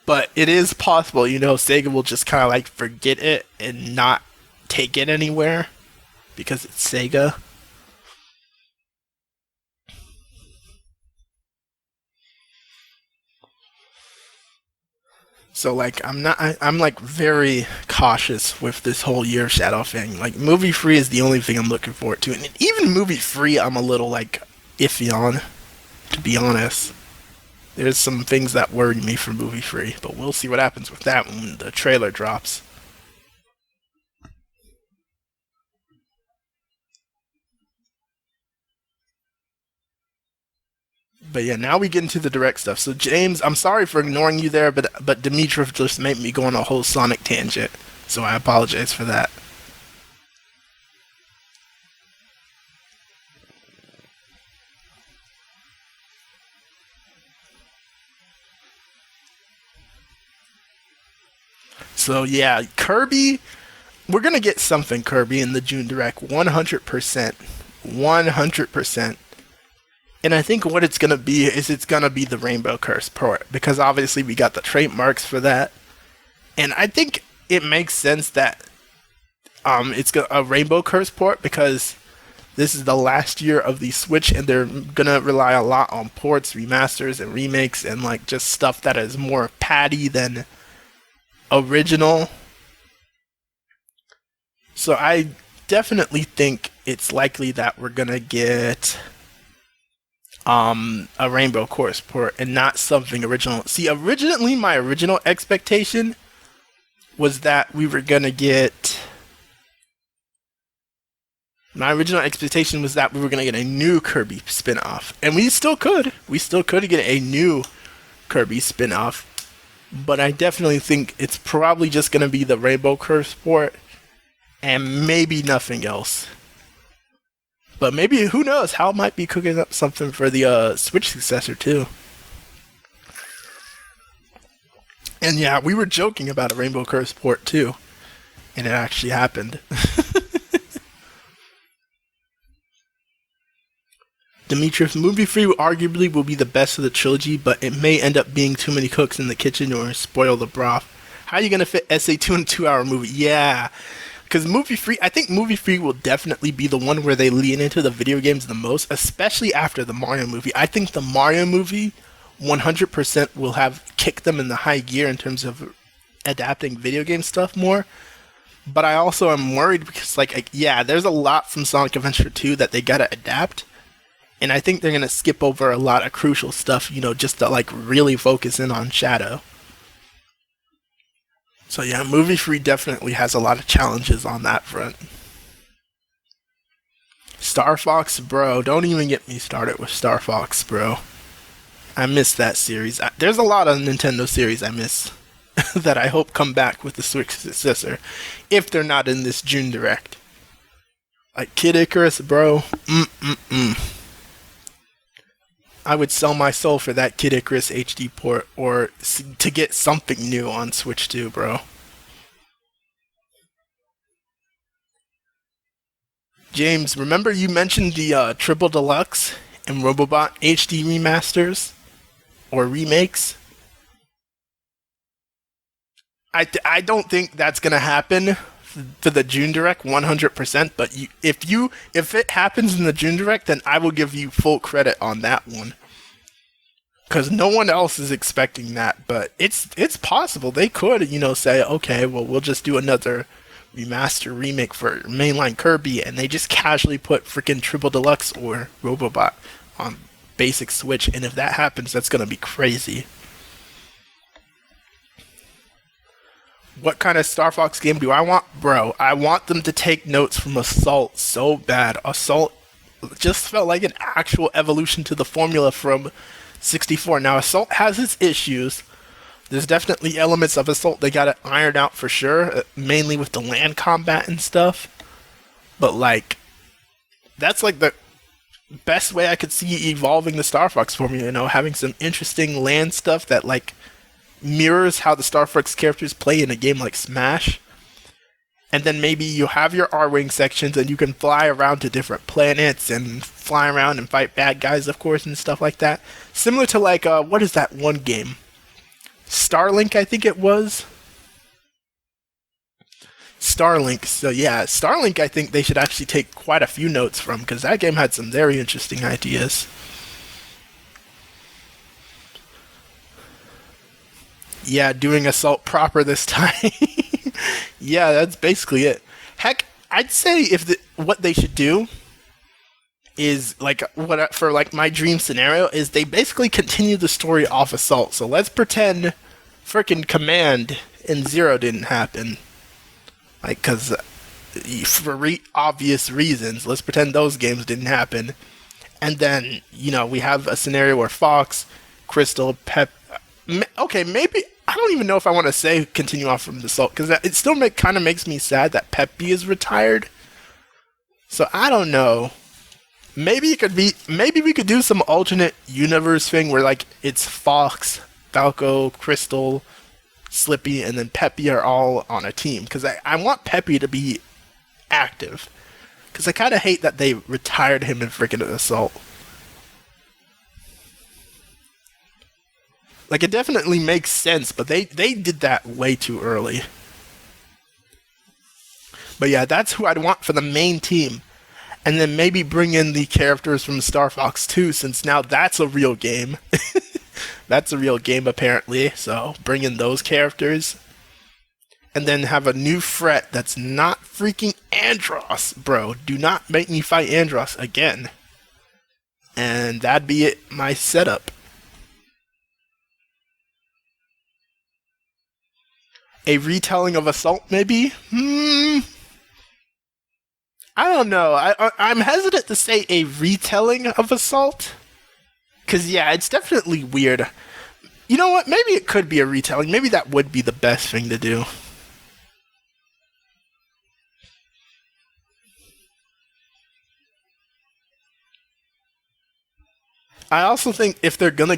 Speaker 1: But it is possible, Sega will just kind of like forget it and not take it anywhere because it's Sega. So like I'm like very cautious with this whole Year of Shadow thing. Like movie free is the only thing I'm looking forward to, and even movie free I'm a little like iffy on, to be honest. There's some things that worry me for movie free, but we'll see what happens with that when the trailer drops. But yeah, now we get into the direct stuff. So James, I'm sorry for ignoring you there, but Dimitrov just made me go on a whole Sonic tangent, so I apologize for that. So yeah, Kirby, we're gonna get something Kirby in the June Direct, 100%, 100%. And I think what it's gonna be is it's gonna be the Rainbow Curse port, because obviously we got the trademarks for that, and I think it makes sense that it's a Rainbow Curse port, because this is the last year of the Switch, and they're gonna rely a lot on ports, remasters, and remakes, and like just stuff that is more patty than original. So I definitely think it's likely that we're gonna get a Rainbow Course port and not something original. See, originally my original expectation was that we were gonna get a new Kirby spin-off. And we still could. We still could get a new Kirby spin-off. But I definitely think it's probably just gonna be the Rainbow Curse port and maybe nothing else. But maybe, who knows, Hal might be cooking up something for the Switch successor too. And yeah, we were joking about a Rainbow Curse port too, and it actually happened. Dimitrov, movie free arguably will be the best of the trilogy, but it may end up being too many cooks in the kitchen or spoil the broth. How are you gonna fit SA2 in a 2-hour movie? Yeah. Because I think movie free will definitely be the one where they lean into the video games the most, especially after the Mario movie. I think the Mario movie 100% will have kicked them in the high gear in terms of adapting video game stuff more. But I also am worried because, yeah, there's a lot from Sonic Adventure 2 that they gotta adapt. And I think they're gonna skip over a lot of crucial stuff, just to really focus in on Shadow. So yeah, movie free definitely has a lot of challenges on that front. Star Fox, bro, don't even get me started with Star Fox, bro. I miss that series. There's a lot of Nintendo series I miss that I hope come back with the Switch successor, if they're not in this June Direct. Like Kid Icarus, bro. I would sell my soul for that Kid Icarus HD port, or to get something new on Switch 2, bro. James, remember you mentioned the Triple Deluxe and Robobot HD remasters or remakes? I don't think that's gonna happen for the June Direct 100%. But if it happens in the June Direct, then I will give you full credit on that one. because no one else is expecting that. But it's possible they could, say, okay, well, we'll just do another remaster remake for mainline Kirby, and they just casually put freaking Triple Deluxe or Robobot on basic Switch, and if that happens, that's gonna be crazy. What kind of Star Fox game do I want? Bro, I want them to take notes from Assault so bad. Assault just felt like an actual evolution to the formula from 64. Now, Assault has its issues. There's definitely elements of Assault they gotta iron out for sure, mainly with the land combat and stuff. But, like, that's like the best way I could see evolving the Star Fox formula, having some interesting land stuff that, like, mirrors how the Star Fox characters play in a game like Smash. And then maybe you have your R-Wing sections and you can fly around to different planets and fly around and fight bad guys, of course, and stuff like that. Similar to, like, what is that one game? Starlink, I think it was. Starlink. So yeah, Starlink I think they should actually take quite a few notes from, because that game had some very interesting ideas. Yeah, doing Assault proper this time. Yeah, that's basically it. Heck, I'd say if what they should do is, like, for like my dream scenario is they basically continue the story off Assault. So let's pretend frickin' Command and Zero didn't happen. Like, because for obvious reasons, let's pretend those games didn't happen. And then, we have a scenario where Fox, Crystal, Pep... Okay, maybe... I don't even know if I want to say continue off from Assault, because it still kind of makes me sad that Peppy is retired. So I don't know. Maybe it could be... Maybe we could do some alternate universe thing where, like, it's Fox, Falco, Crystal, Slippy, and then Peppy are all on a team. Because I want Peppy to be active. Because I kind of hate that they retired him in freaking Assault. Like, it definitely makes sense, but they did that way too early. But yeah, that's who I'd want for the main team. And then maybe bring in the characters from Star Fox 2, since now that's a real game. That's a real game, apparently. So, bring in those characters. And then have a new threat that's not freaking Andross. Bro, do not make me fight Andross again. And that'd be it, my setup. A retelling of Assault, maybe? I don't know. I'm hesitant to say a retelling of Assault. Because, yeah, it's definitely weird. You know what? Maybe it could be a retelling. Maybe that would be the best thing to do. I also think if they're gonna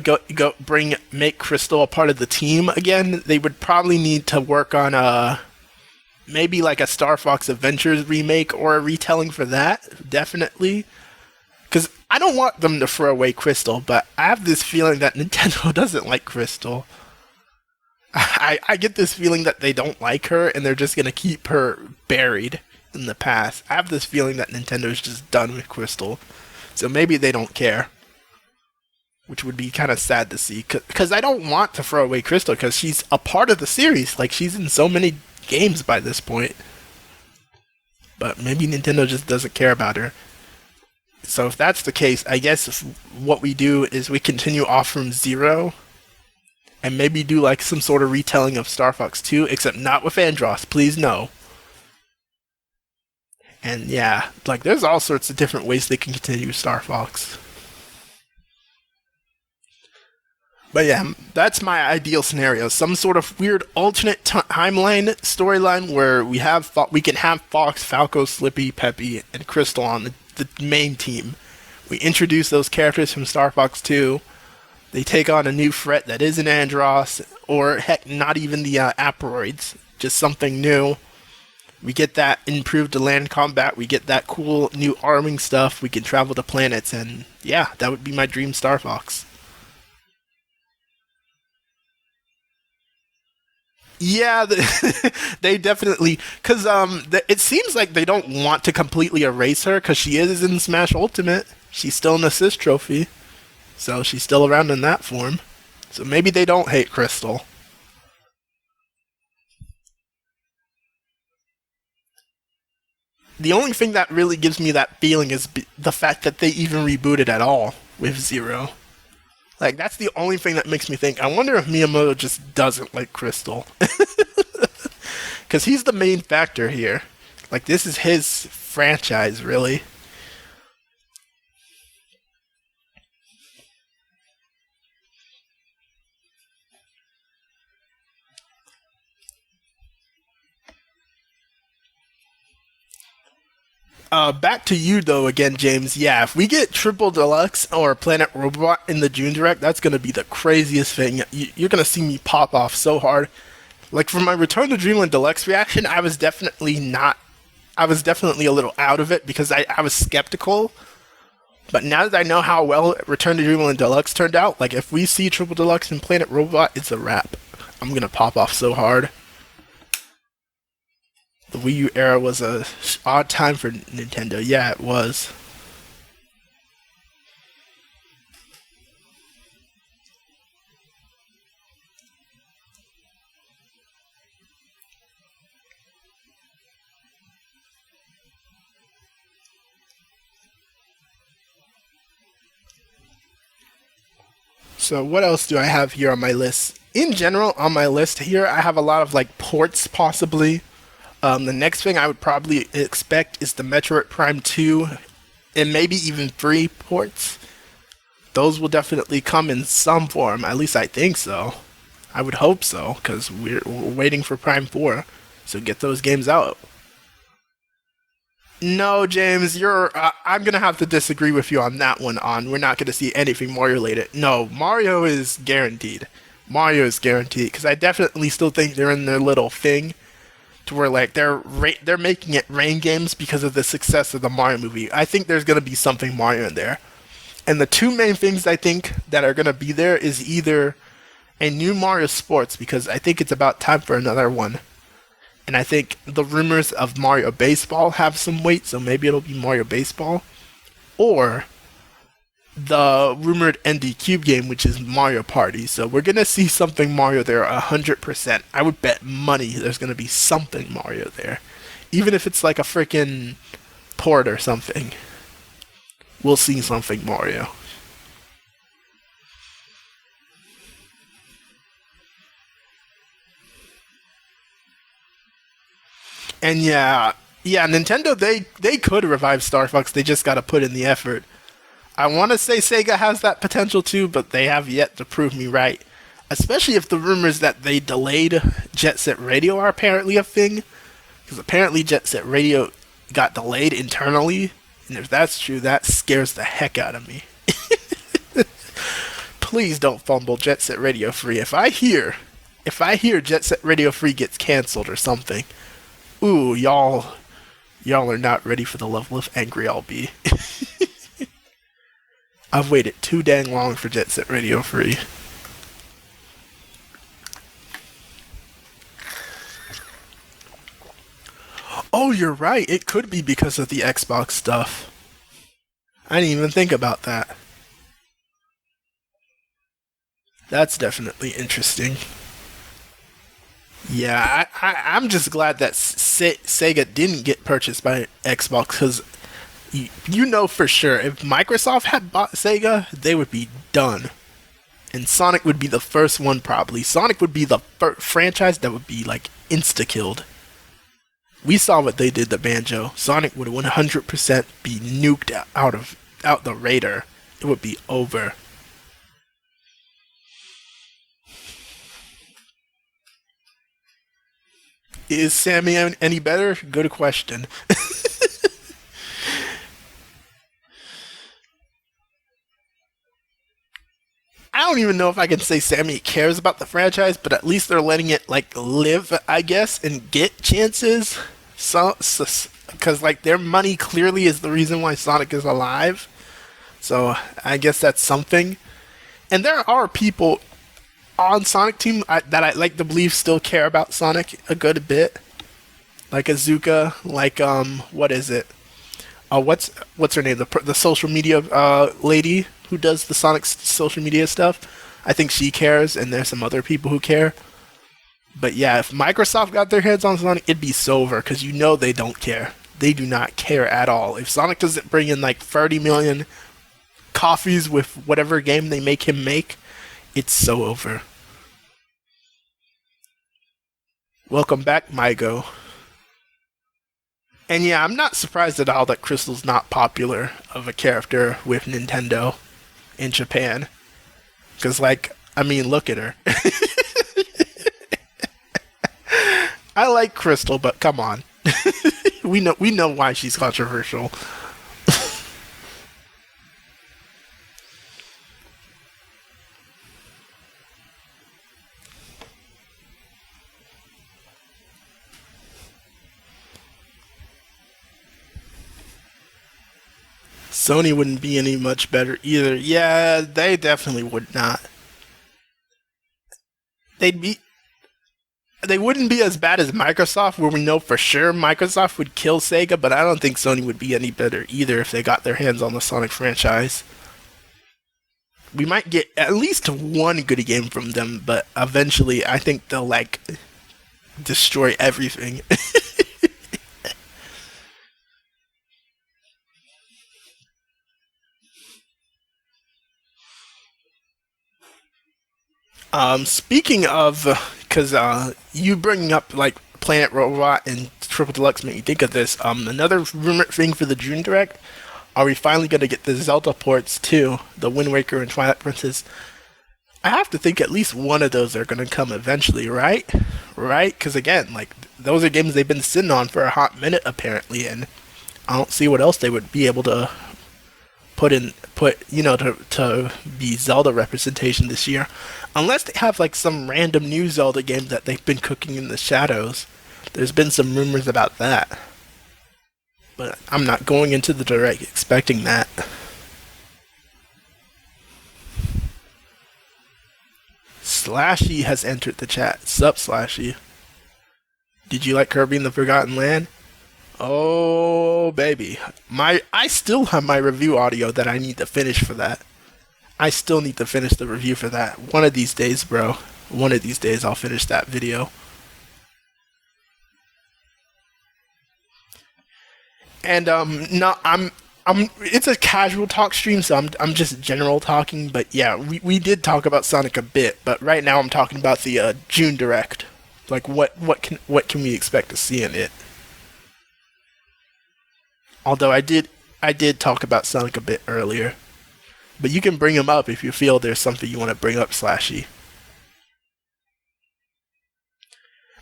Speaker 1: make Crystal a part of the team again, they would probably need to work on maybe like a Star Fox Adventures remake or a retelling for that, definitely. Because I don't want them to throw away Crystal, but I have this feeling that Nintendo doesn't like Crystal. I get this feeling that they don't like her and they're just gonna keep her buried in the past. I have this feeling that Nintendo's just done with Crystal, so maybe they don't care. Which would be kind of sad to see, because I don't want to throw away Crystal, because she's a part of the series. Like, she's in so many games by this point. But maybe Nintendo just doesn't care about her. So if that's the case, I guess what we do is we continue off from Zero, and maybe do like some sort of retelling of Star Fox 2, except not with Andross, please no. And yeah, like, there's all sorts of different ways they can continue Star Fox. But yeah, that's my ideal scenario. Some sort of weird alternate timeline storyline where we can have Fox, Falco, Slippy, Peppy, and Crystal on the main team. We introduce those characters from Star Fox 2. They take on a new threat that isn't Andross, or heck, not even the Aperoids. Just something new. We get that improved land combat. We get that cool new arming stuff. We can travel to planets, and yeah, that would be my dream Star Fox. Yeah, they definitely, because it seems like they don't want to completely erase her, because she is in Smash Ultimate. She's still an assist trophy. So she's still around in that form. So maybe they don't hate Crystal. The only thing that really gives me that feeling is the fact that they even rebooted at all with Zero. Like, that's the only thing that makes me think, I wonder if Miyamoto just doesn't like Crystal. Because he's the main factor here. Like, this is his franchise, really. Back to you though again, James. Yeah, if we get Triple Deluxe or Planet Robot in the June Direct, that's gonna be the craziest thing. You're gonna see me pop off so hard. Like for my Return to Dreamland Deluxe reaction, I was definitely not. I was definitely a little out of it because I was skeptical. But now that I know how well Return to Dreamland Deluxe turned out, like if we see Triple Deluxe and Planet Robot, it's a wrap. I'm gonna pop off so hard. The Wii U era was a odd time for Nintendo. Yeah, it was. So what else do I have here on my list? In general, on my list here, I have a lot of like ports possibly. The next thing I would probably expect is the Metroid Prime 2 and maybe even 3 ports. Those will definitely come in some form, at least I think so. I would hope so, because we're waiting for Prime 4, so get those games out. No, James, I'm gonna have to disagree with you on that one. We're not gonna see anything Mario related. No, Mario is guaranteed. Mario is guaranteed because I definitely still think they're in their little thing, to where like they're making it rain games because of the success of the Mario movie. I think there's gonna be something Mario in there, and the two main things I think that are gonna be there is either a new Mario Sports because I think it's about time for another one. And I think the rumors of Mario Baseball have some weight, so maybe it'll be Mario Baseball. Or the rumored ND Cube game, which is Mario Party. So we're going to see something Mario there 100%. I would bet money there's going to be something Mario there. Even if it's like a freaking port or something. We'll see something Mario. And yeah, Nintendo they could revive Star Fox. They just got to put in the effort. I want to say Sega has that potential too, but they have yet to prove me right. Especially if the rumors that they delayed Jet Set Radio are apparently a thing, because apparently Jet Set Radio got delayed internally, and if that's true, that scares the heck out of me. Please don't fumble Jet Set Radio Free. If I hear Jet Set Radio Free gets canceled or something, ooh, y'all are not ready for the level of angry I'll be. I've waited too dang long for Jet Set Radio Free. Oh, you're right. It could be because of the Xbox stuff. I didn't even think about that. That's definitely interesting. Yeah, I'm just glad that Sega didn't get purchased by Xbox because you know for sure if Microsoft had bought Sega, they would be done. And Sonic would be the first one probably. Sonic would be the franchise that would be like insta-killed. We saw what they did to Banjo. Sonic would 100% be nuked out the radar. It would be over. Is Sammy any better? Good question. I don't even know if I can say Sammy cares about the franchise, but at least they're letting it like live, I guess, and get chances. So, because like their money clearly is the reason why Sonic is alive. So I guess that's something. And there are people on Sonic Team that I like to believe still care about Sonic a good bit, like Azuka, like what is it? What's her name? The social media lady who does the Sonic social media stuff. I think she cares, and there's some other people who care. But yeah, if Microsoft got their hands on Sonic, it'd be so over, because you know they don't care. They do not care at all. If Sonic doesn't bring in like 30 million coffees with whatever game they make him make, it's so over. Welcome back, Mygo. And yeah, I'm not surprised at all that Crystal's not popular of a character with Nintendo in Japan. Because, like, I mean, look at her. I like Crystal, but come on. we know why she's controversial. Sony wouldn't be any much better either. Yeah, they definitely would not. They wouldn't be as bad as Microsoft, where we know for sure Microsoft would kill Sega, but I don't think Sony would be any better either if they got their hands on the Sonic franchise. We might get at least one good game from them, but eventually I think they'll like destroy everything. Speaking of, because you bringing up like Planet Robot and Triple Deluxe made me think of this. Another rumored thing for the June Direct. Are we finally going to get the Zelda ports too? The Wind Waker and Twilight Princess. I have to think at least one of those are going to come eventually, right? Right? Because again, like those are games they've been sitting on for a hot minute apparently, and I don't see what else they would be able to put to be Zelda representation this year, unless they have like some random new Zelda game that they've been cooking in the shadows. There's been some rumors about that, but I'm not going into the Direct expecting that. Slashy has entered the chat. Sup, Slashy? Did you like Kirby in the Forgotten Land? Oh, baby. I still have my review audio that I need to finish for that. I still need to finish the review for that. One of these days, bro. One of these days I'll finish that video. And no, I'm it's a casual talk stream, so I'm just general talking, but yeah, we did talk about Sonic a bit, but right now I'm talking about the June Direct. Like what can we expect to see in it? Although I did talk about Sonic a bit earlier. But you can bring him up if you feel there's something you want to bring up, Slashy.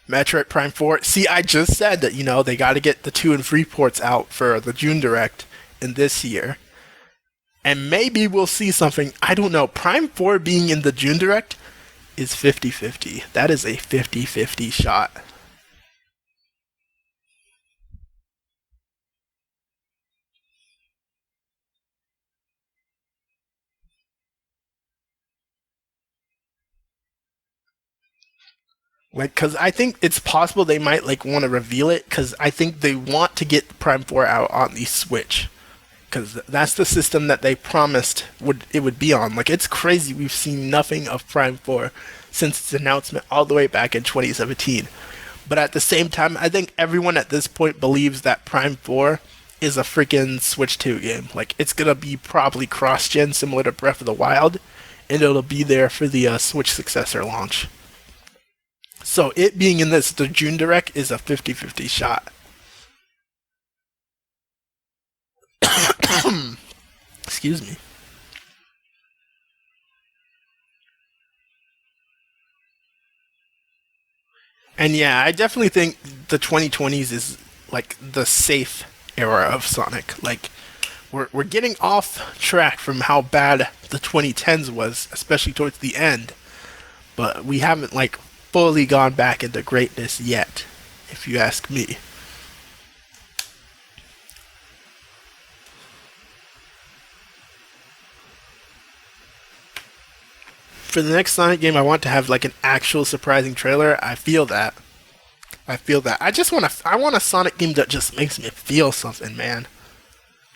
Speaker 1: Metroid Prime 4. See, I just said that, they got to get the 2 and 3 ports out for the June Direct in this year. And maybe we'll see something. I don't know. Prime 4 being in the June Direct is 50-50. That is a 50-50 shot. Like, because I think it's possible they might, like, want to reveal it, because I think they want to get Prime 4 out on the Switch. Because that's the system that they promised it would be on. Like, it's crazy we've seen nothing of Prime 4 since its announcement all the way back in 2017. But at the same time, I think everyone at this point believes that Prime 4 is a freaking Switch 2 game. Like, it's going to be probably cross-gen, similar to Breath of the Wild, and it'll be there for the Switch Successor launch. So it being in the June Direct is a 50-50 shot. Excuse me. And yeah, I definitely think the 2020s is like the safe era of Sonic. Like we're getting off track from how bad the 2010s was, especially towards the end. But we haven't like fully gone back into greatness yet, if you ask me. For the next Sonic game, I want to have like an actual surprising trailer. I feel that. I want a Sonic game that just makes me feel something, man.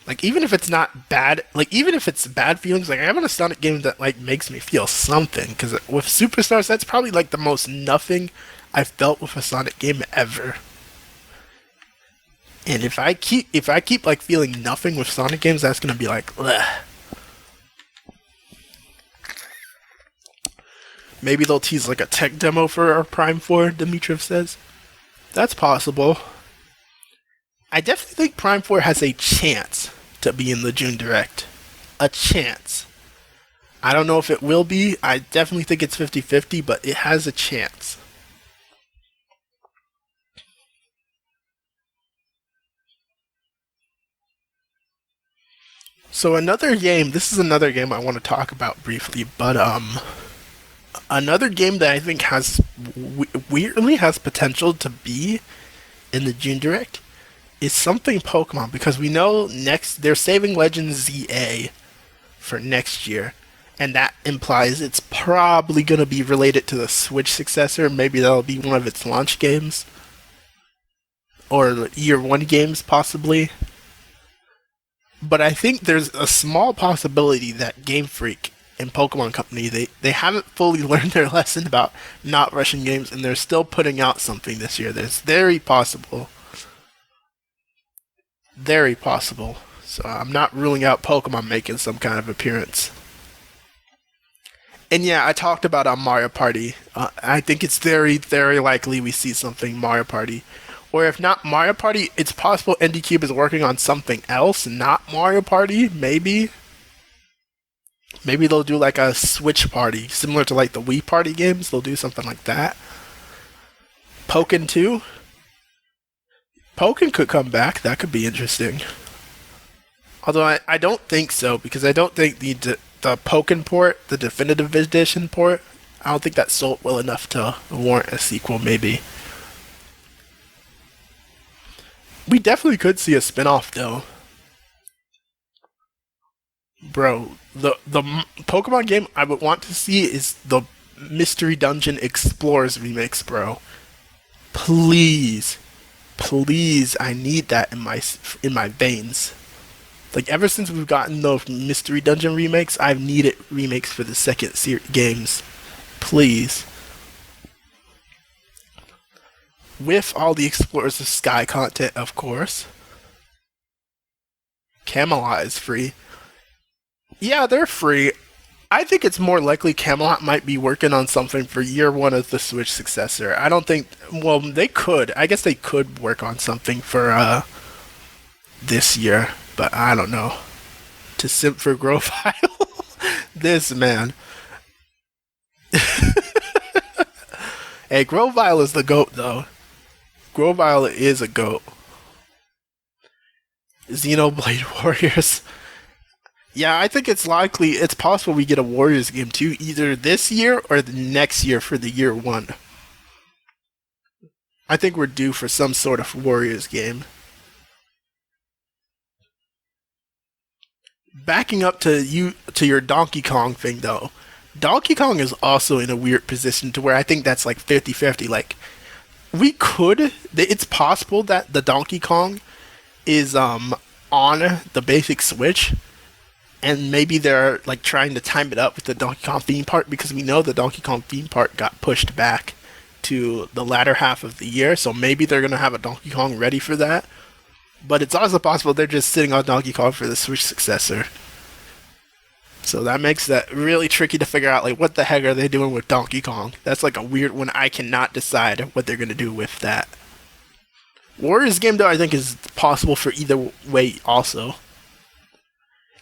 Speaker 1: Like even if it's not bad, like even if it's bad feelings, like I want a Sonic game that like makes me feel something. Because with Superstars, that's probably like the most nothing I've felt with a Sonic game ever. And if I keep like feeling nothing with Sonic games, that's gonna be like, ugh. Maybe they'll tease like a tech demo for Prime 4, Dimitrov says. That's possible. I definitely think Prime 4 has a chance to be in the June Direct. A chance. I don't know if it will be. I definitely think it's 50-50, but it has a chance. So another game, this is another game I want to talk about briefly, but another game that I think has weirdly has potential to be in the June Direct is something Pokemon, because we know they're saving Legends ZA for next year, and that implies it's probably going to be related to the Switch successor. Maybe that'll be one of its launch games or year one games possibly. But I think there's a small possibility that Game Freak and Pokemon Company, they haven't fully learned their lesson about not rushing games, and they're still putting out something this year. That's very possible. Very possible. So I'm not ruling out Pokemon making some kind of appearance. And yeah, I talked about Mario Party. I think it's very, very likely we see something Mario Party. Or if not Mario Party, it's possible NDCube is working on something else, not Mario Party, maybe. Maybe they'll do like a Switch Party, similar to like the Wii Party games. They'll do something like that. Pokken 2? Pokken could come back. That could be interesting. Although I don't think so, because I don't think the Pokken port, the Definitive Edition port, I don't think that sold well enough to warrant a sequel, maybe. We definitely could see a spin-off, though. Bro, the Pokemon game I would want to see is the Mystery Dungeon Explorers remix, bro. Please. Please, I need that in my veins. Like, ever since we've gotten the Mystery Dungeon remakes, I've needed remakes for the second games. Please. With all the Explorers of Sky content, of course. Camelot is free. Yeah, they're free. I think it's more likely Camelot might be working on something for year one of the Switch successor. I don't think... Well, they could. I guess they could work on something for this year. But I don't know. To simp for Grovyle? This man. Hey, Grovyle is the GOAT, though. Grovyle is a GOAT. Xenoblade Warriors. Yeah, I think it's possible we get a Warriors game too, either this year or the next year for the year one. I think we're due for some sort of Warriors game. Backing up to your Donkey Kong thing though. Donkey Kong is also in a weird position to where I think that's like 50-50. Like, it's possible that the Donkey Kong is on the basic Switch, and maybe they're like trying to time it up with the Donkey Kong theme park, because we know the Donkey Kong theme park got pushed back to the latter half of the year, so maybe they're going to have a Donkey Kong ready for that. But it's also possible they're just sitting on Donkey Kong for the Switch successor. So that makes that really tricky to figure out, like, what the heck are they doing with Donkey Kong? That's like a weird one. I cannot decide what they're going to do with that. Warriors game, though, I think is possible for either way also.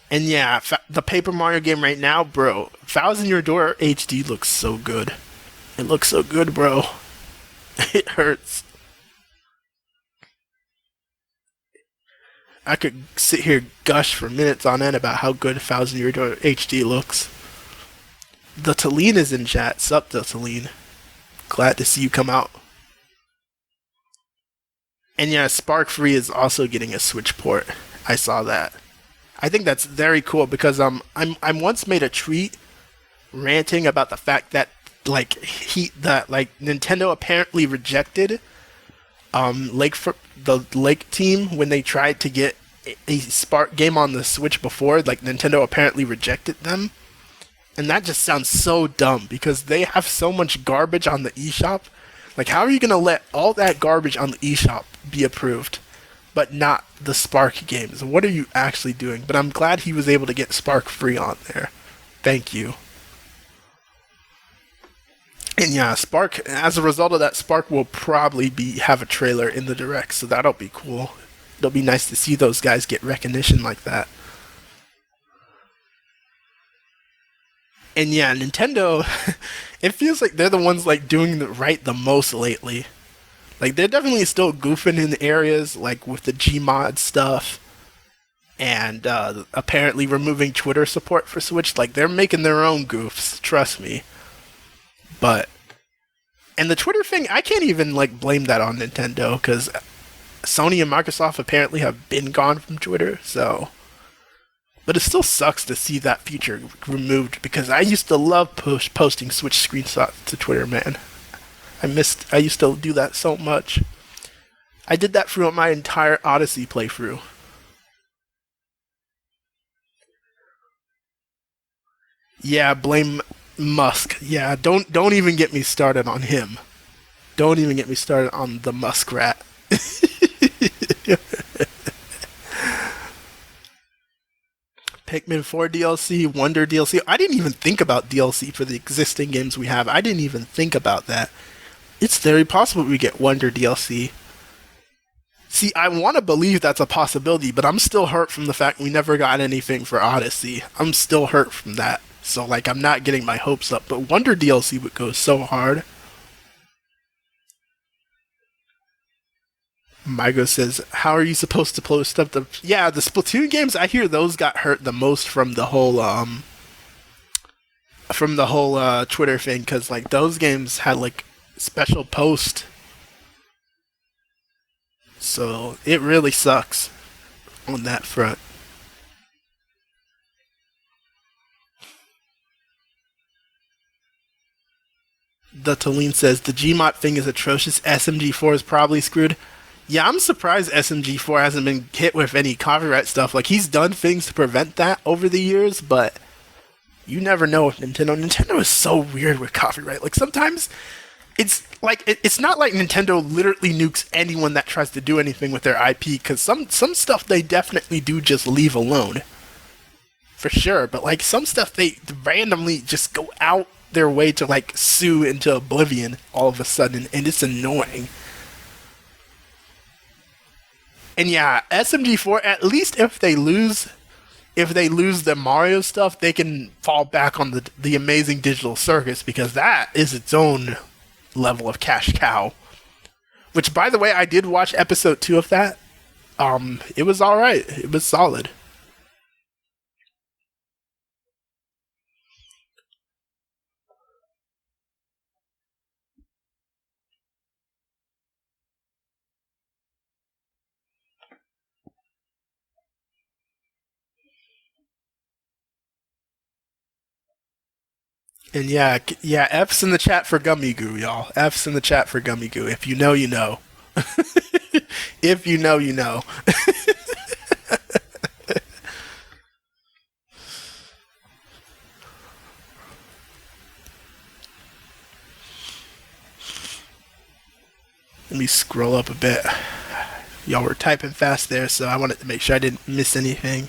Speaker 1: And yeah, the Paper Mario game right now, bro, Thousand Year Door HD looks so good. It looks so good, bro. It hurts. I could sit here gush for minutes on end about how good Thousand Year Door HD looks. The Talene is in chat. Sup, the Talene. Glad to see you come out. And yeah, Spark Free is also getting a Switch port. I saw that. I think that's very cool because I'm once made a tweet ranting about the fact that Nintendo apparently rejected the Lake team when they tried to get a Spark game on the Switch before. Like Nintendo apparently rejected them, and that just sounds so dumb because they have so much garbage on the eShop. Like, how are you gonna let all that garbage on the eShop be approved, but not the Spark games? What are you actually doing? But I'm glad he was able to get Spark free on there. Thank you. And yeah, Spark, as a result of that, Spark will probably have a trailer in the Direct, so that'll be cool. It'll be nice to see those guys get recognition like that. And yeah, Nintendo, it feels like they're the ones like doing the most lately. Like they're definitely still goofing in areas like with the Gmod stuff, and apparently removing Twitter support for Switch. Like they're making their own goofs, trust me. But and the Twitter thing, I can't even like blame that on Nintendo because Sony and Microsoft apparently have been gone from Twitter. So, but it still sucks to see that feature removed because I used to love posting Switch screenshots to Twitter, man. I used to do that so much. I did that throughout my entire Odyssey playthrough. Yeah, blame Musk. Yeah, don't even get me started on him. Don't even get me started on the muskrat. Pikmin 4 DLC, Wonder DLC. I didn't even think about DLC for the existing games we have. I didn't even think about that. It's very possible we get Wonder DLC. See, I want to believe that's a possibility, but I'm still hurt from the fact we never got anything for Odyssey. I'm still hurt from that. So, like, I'm not getting my hopes up. But Wonder DLC would go so hard. Mygo says, how are you supposed to post up the... Yeah, the Splatoon games, I hear those got hurt the most from the whole, Twitter thing. Because, like, those games had, like, special post. So, it really sucks on that front. The Toleen says, the Gmod thing is atrocious. SMG4 is probably screwed. Yeah, I'm surprised SMG4 hasn't been hit with any copyright stuff. Like, he's done things to prevent that over the years, but you never know with Nintendo. Nintendo is so weird with copyright. Like, sometimes it's like, it's not like Nintendo literally nukes anyone that tries to do anything with their IP, because some stuff they definitely do just leave alone. For sure, but like, some stuff they randomly just go out their way to like sue into oblivion all of a sudden, and it's annoying. And yeah, SMG4, at least if they lose the Mario stuff, they can fall back on the amazing Digital Circus, because that is its own level of cash cow. Which, by the way, I did watch episode 2 of that. It was alright. It was solid. And yeah, yeah, F's in the chat for Gummy Goo, y'all. F's in the chat for Gummy Goo. If you know, you know. If you know, you know. Let me scroll up a bit. Y'all were typing fast there, so I wanted to make sure I didn't miss anything.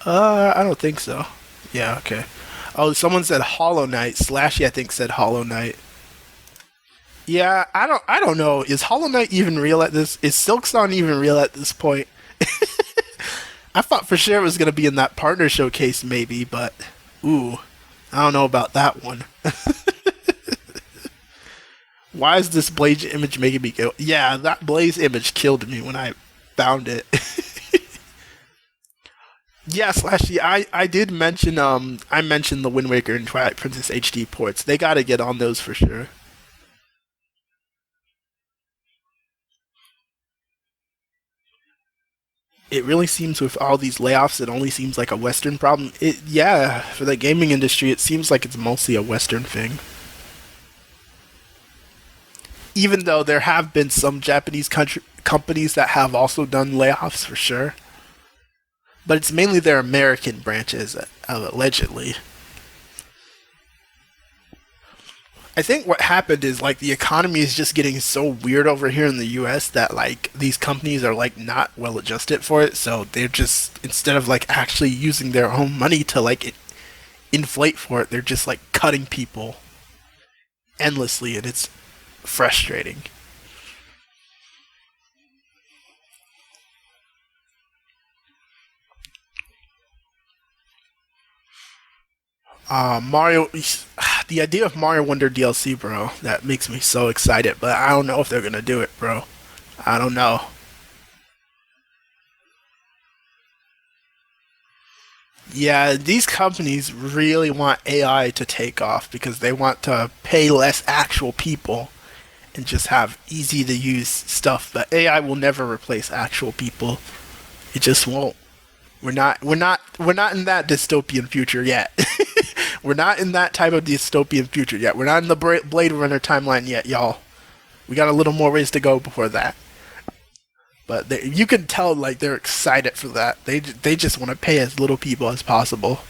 Speaker 1: I don't think so. Yeah, okay. Oh, someone said Hollow Knight. Slashy, I think, said Hollow Knight. Yeah, I don't know. Is Hollow Knight even real at this? Is Silksong even real at this point? I thought for sure it was gonna be in that partner showcase, maybe, but ooh, I don't know about that one. Why is this Blaze image making me go? Yeah, that Blaze image killed me when I found it. Yeah, Slashy, I did mention I mentioned the Wind Waker and Twilight Princess HD ports. They gotta get on those for sure. It really seems with all these layoffs, it only seems like a Western problem. Yeah, for the gaming industry, it seems like it's mostly a Western thing. Even though there have been some Japanese companies that have also done layoffs for sure. but it's mainly their American branches, allegedly. I think what happened is like the economy is just getting so weird over here in the US that like these companies are like not well adjusted for it, so they're just instead of like actually using their own money to like inflate for it, they're just like cutting people endlessly, and it's frustrating. Mario, the idea of Mario Wonder DLC, bro, that makes me so excited, but I don't know if they're gonna do it, bro. I don't know. Yeah, these companies really want AI to take off because they want to pay less actual people and just have easy to use stuff. But AI will never replace actual people. It just won't. We're not in that dystopian future yet. We're not in that type of dystopian future yet. We're not in the Blade Runner timeline yet, y'all. We got a little more ways to go before that. But you can tell like they're excited for that. They just want to pay as little people as possible.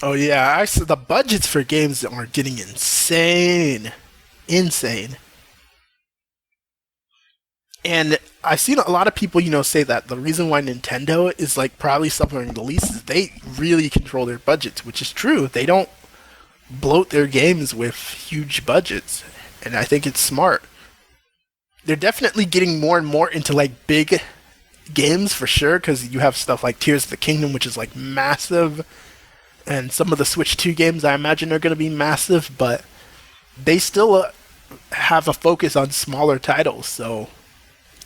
Speaker 1: Oh yeah, I saw the budgets for games are getting insane, insane. And I've seen a lot of people, say that the reason why Nintendo is like probably suffering the least is they really control their budgets, which is true. They don't bloat their games with huge budgets, and I think it's smart. They're definitely getting more and more into like big games for sure, because you have stuff like Tears of the Kingdom, which is like massive, and some of the Switch 2 games I imagine are going to be massive, but they still have a focus on smaller titles, so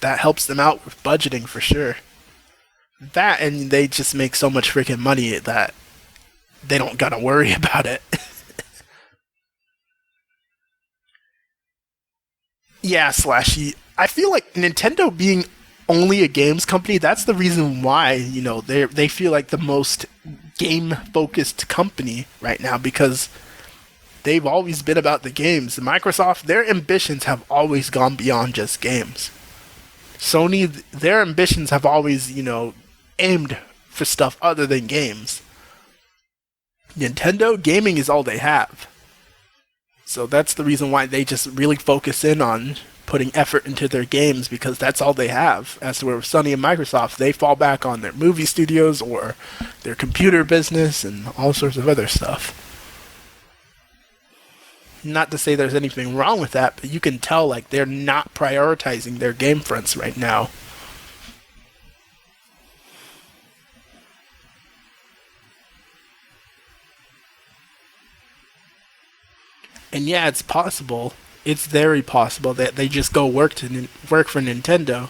Speaker 1: that helps them out with budgeting for sure. That and they just make so much freaking money that they don't gotta worry about it. Yeah, Slashy. I feel like Nintendo being only a games company, that's the reason why, they feel like the most game focused company right now because they've always been about the games. Microsoft, their ambitions have always gone beyond just games. Sony, their ambitions have always, aimed for stuff other than games. Nintendo, gaming is all they have. So that's the reason why they just really focus in on putting effort into their games because that's all they have. As to where Sony and Microsoft, they fall back on their movie studios or their computer business and all sorts of other stuff. Not to say there's anything wrong with that, but you can tell like they're not prioritizing their game fronts right now. And yeah, it's possible. It's very possible that they just go work for Nintendo.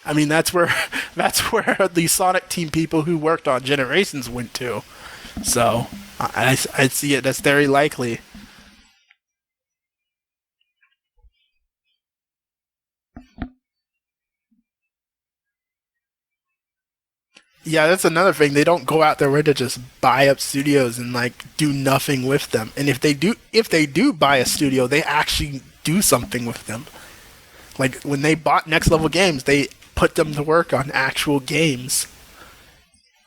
Speaker 1: I mean, that's where that's where the Sonic Team people who worked on Generations went to. So I see it. That's very likely. Yeah, that's another thing. They don't go out their way to just buy up studios and like do nothing with them. And if they do buy a studio, they actually do something with them. Like when they bought Next Level Games, they put them to work on actual games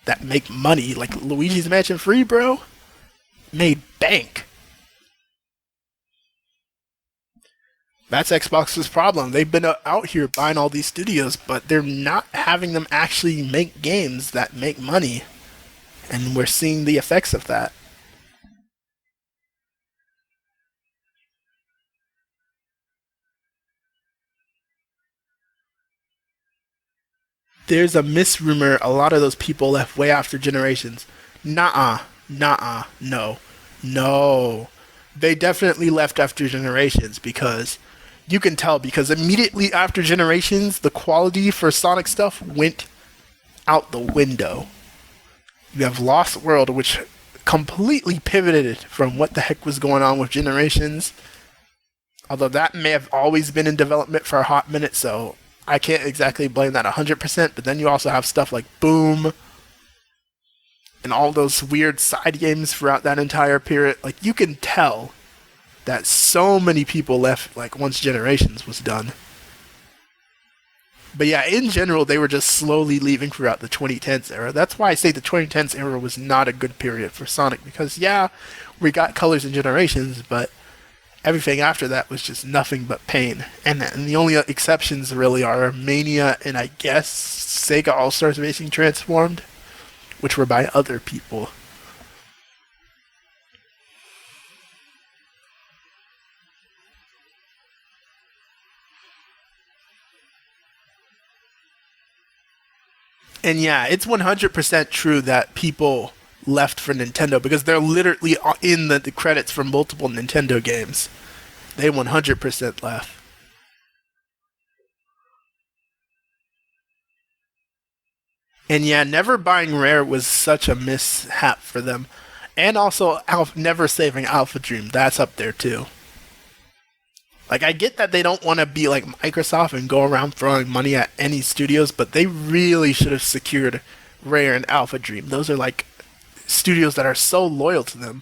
Speaker 1: that make money. Like Luigi's Mansion Free, bro, made bank. That's Xbox's problem. They've been out here buying all these studios, but they're not having them actually make games that make money. And we're seeing the effects of that. There's a misrumor a lot of those people left way after Generations. Nah, nah, no. No. They definitely left after Generations because you can tell because immediately after Generations, the quality for Sonic stuff went out the window. You have Lost World, which completely pivoted from what the heck was going on with Generations. Although that may have always been in development for a hot minute, so I can't exactly blame that 100%, but then you also have stuff like Boom and all those weird side games throughout that entire period. Like, you can tell that so many people left, like, once Generations was done. But yeah, in general, they were just slowly leaving throughout the 2010s era. That's why I say the 2010s era was not a good period for Sonic, because yeah, we got Colors and Generations, but everything after that was just nothing but pain. And the only exceptions really are Mania and I guess Sega All-Stars Racing Transformed, which were by other people. And yeah, it's 100% true that people left for Nintendo because they're literally in the credits for multiple Nintendo games. They 100% left. And yeah, never buying Rare was such a mishap for them. And also, never saving Alpha Dream. That's up there too. Like, I get that they don't want to be like Microsoft and go around throwing money at any studios, but they really should have secured Rare and Alpha Dream. Those are like studios that are so loyal to them.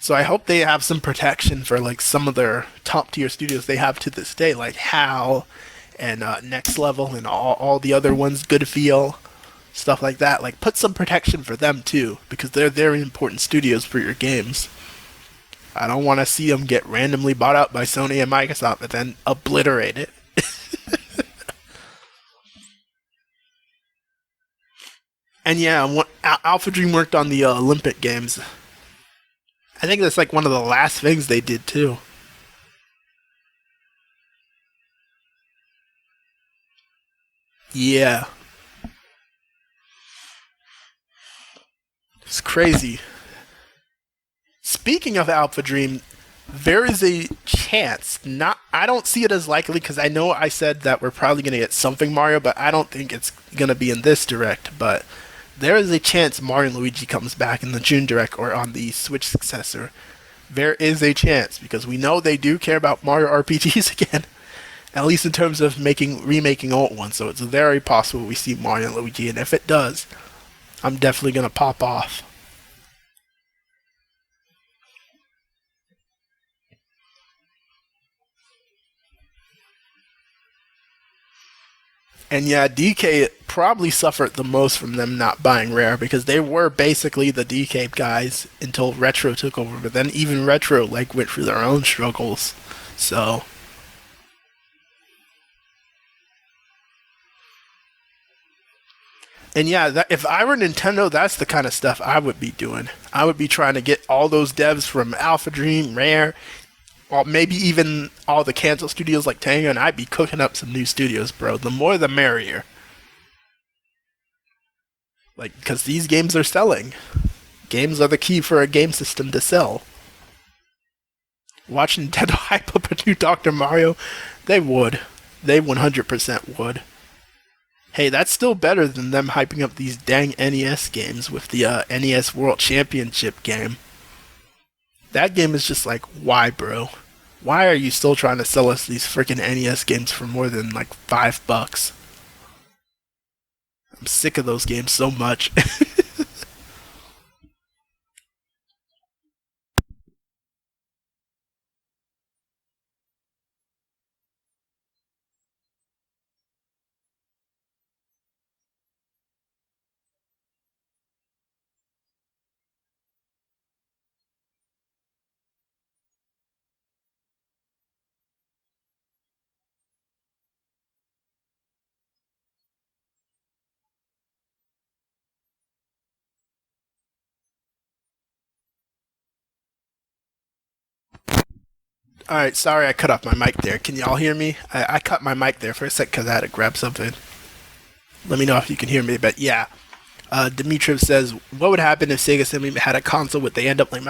Speaker 1: So I hope they have some protection for like some of their top tier studios they have to this day, like HAL and Next Level and all the other ones, Good Feel, stuff like that. Like, put some protection for them too, because they're very important studios for your games. I don't want to see them get randomly bought out by Sony and Microsoft and then obliterate it. And yeah, Alpha Dream worked on the Olympic Games. I think that's like one of the last things they did too. Yeah, it's crazy. Speaking of Alpha Dream, there is a chance. Not, I don't see it as likely because I know I said that we're probably gonna get something Mario, but I don't think it's gonna be in this direct. But there is a chance Mario and Luigi comes back in the June direct or on the Switch successor. There is a chance because we know they do care about Mario RPGs again, at least in terms of remaking old ones. So it's very possible we see Mario and Luigi, and if it does, I'm definitely gonna pop off. And yeah, DK probably suffered the most from them not buying Rare because they were basically the DK guys until Retro took over. But then even Retro like went through their own struggles. So, and yeah, if I were Nintendo, that's the kind of stuff I would be doing. I would be trying to get all those devs from Alpha Dream, Rare, or maybe even all the canceled studios like Tango, and I'd be cooking up some new studios, bro. The more the merrier. Like, because these games are selling. Games are the key for a game system to sell. Watch Nintendo hype up a new Dr. Mario, they would. They 100% would. Hey, that's still better than them hyping up these dang NES games with the NES World Championship game. That game is just like, why, bro? Why are you still trying to sell us these freaking NES games for more than like $5? I'm sick of those games so much. All right, sorry I cut off my mic there. Can y'all hear me? I cut my mic there for a sec because I had to grab something. Let me know if you can hear me. But yeah, Dimitrov says, "What would happen if Sega simply had a console? Would they end up like?"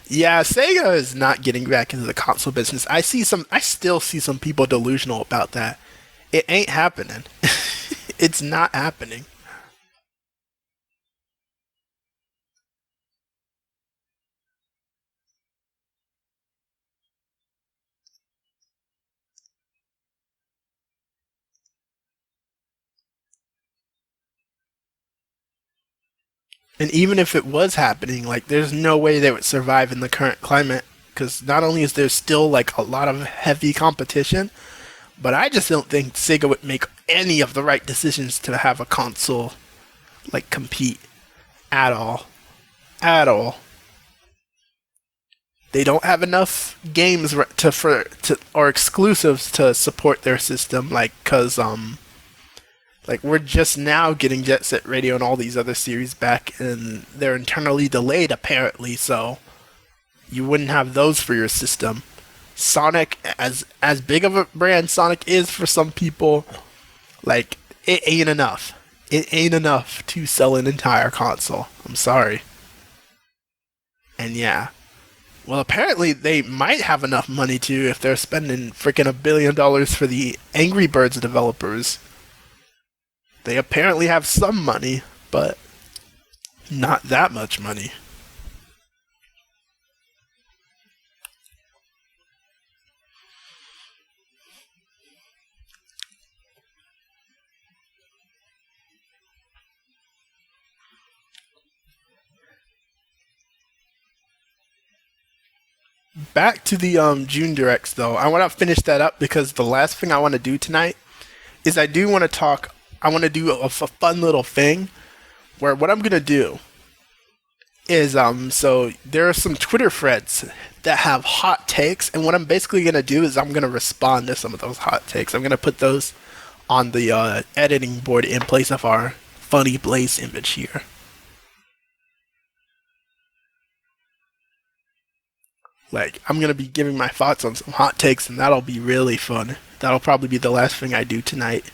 Speaker 1: Yeah, Sega is not getting back into the console business. I still see some people delusional about that. It ain't happening. It's not happening. And even if it was happening, like there's no way they would survive in the current climate because not only is there still like a lot of heavy competition, but I just don't think Sega would make any of the right decisions to have a console like compete at all. At all. They don't have enough games to or exclusives to support their system like cuz we're just now getting Jet Set Radio and all these other series back and they're internally delayed apparently, so you wouldn't have those for your system. Sonic, as big of a brand Sonic is for some people, like it ain't enough. It ain't enough to sell an entire console. I'm sorry. And yeah. Well, apparently they might have enough money to if they're spending freaking $1 billion for the Angry Birds developers. They apparently have some money, but not that much money. Back to the June directs though. I want to finish that up because the last thing I want to do tonight is I do want to talk. I want to do a fun little thing where what I'm gonna do is so there are some Twitter threads that have hot takes, and what I'm basically gonna do is I'm gonna respond to some of those hot takes. I'm gonna put those on the editing board in place of our funny Blaze image here. Like, I'm gonna be giving my thoughts on some hot takes, and that'll be really fun. That'll probably be the last thing I do tonight.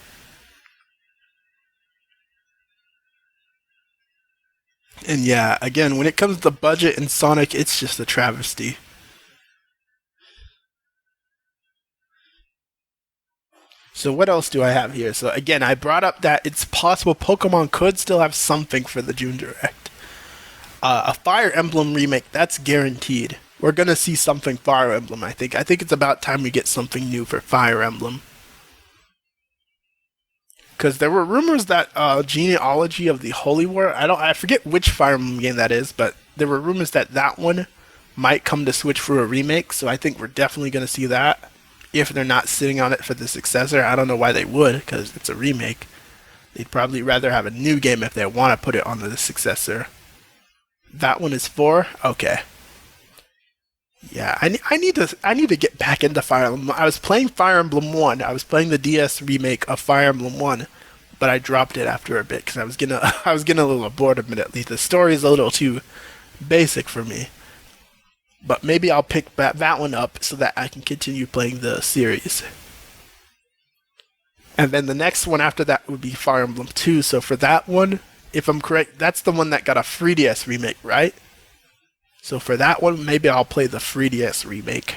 Speaker 1: And yeah, again, when it comes to budget and Sonic, it's just a travesty. So what else do I have here? So again, I brought up that it's possible Pokemon could still have something for the June Direct. A Fire Emblem remake, that's guaranteed. We're gonna see something Fire Emblem, I think. I think it's about time we get something new for Fire Emblem. Because there were rumors that Genealogy of the Holy War, I forget which Fire Emblem game that is, but there were rumors that that one might come to Switch for a remake, so I think we're definitely going to see that. If they're not sitting on it for the successor, I don't know why they would, because it's a remake. They'd probably rather have a new game if they want to put it on the successor. That one is 4? Okay. Yeah, I need to get back into Fire Emblem. I was playing Fire Emblem 1. I was playing the DS remake of Fire Emblem 1, but I dropped it after a bit because I was getting a little bored of it at least. The story is a little too basic for me. But maybe I'll pick that one up so that I can continue playing the series. And then the next one after that would be Fire Emblem 2. So for that one, if I'm correct, that's the one that got a 3DS remake, right? So for that one, maybe I'll play the 3DS remake.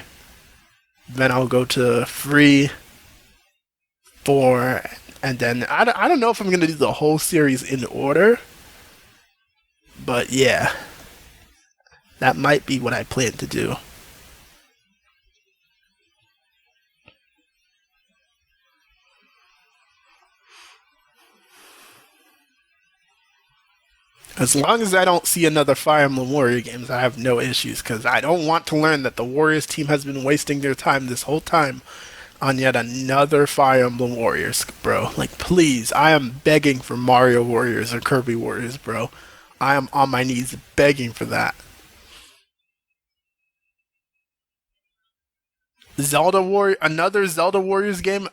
Speaker 1: Then I'll go to 3, 4, and then I don't know if I'm going to do the whole series in order. But yeah, that might be what I plan to do. As long as I don't see another Fire Emblem Warrior games, I have no issues, because I don't want to learn that the Warriors team has been wasting their time this whole time on yet another Fire Emblem Warriors, bro. Like, please, I am begging for Mario Warriors or Kirby Warriors, bro. I am on my knees begging for that. Another Zelda Warriors game?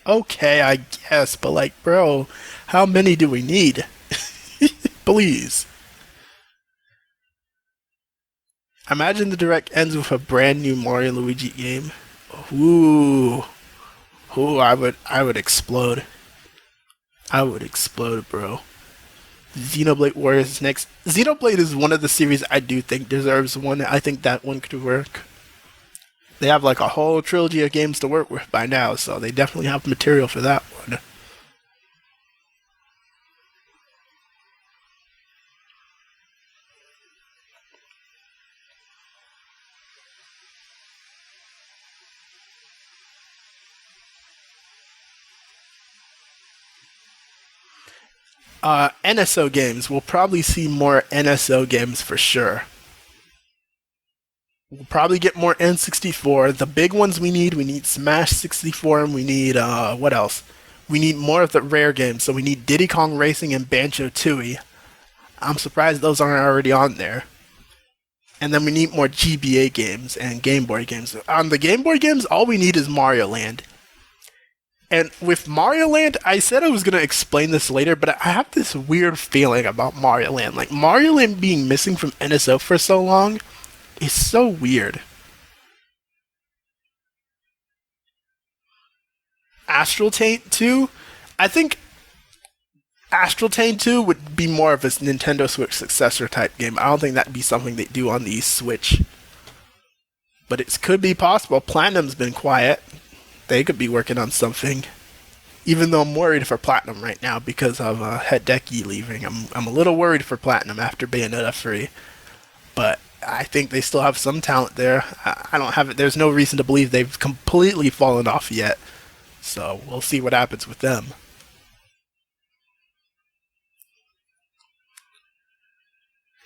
Speaker 1: Okay, I guess, but like, bro, how many do we need? Please. Imagine the direct ends with a brand new Mario Luigi game. Ooh. Ooh, I would explode. I would explode, bro. Xenoblade Warriors is next. Xenoblade is one of the series I do think deserves one. I think that one could work. They have like a whole trilogy of games to work with by now, so they definitely have material for that one. NSO games. We'll probably see more NSO games for sure. We'll probably get more N64. The big ones we need Smash 64, and we need, what else? We need more of the rare games, so we need Diddy Kong Racing and Banjo-Tooie. I'm surprised those aren't already on there. And then we need more GBA games and Game Boy games. On the Game Boy games, all we need is Mario Land. And with Mario Land, I said I was going to explain this later, but I have this weird feeling about Mario Land. Like, Mario Land being missing from NSO for so long is so weird. Astral Taint 2? I think Astral Taint 2 would be more of a Nintendo Switch successor type game. I don't think that'd be something they do on the Switch. But it could be possible. Platinum's been quiet. They could be working on something. Even though I'm worried for Platinum right now because of Hideki leaving. I'm a little worried for Platinum after Bayonetta 3. But I think they still have some talent there. I don't have it. There's no reason to believe they've completely fallen off yet. So we'll see what happens with them.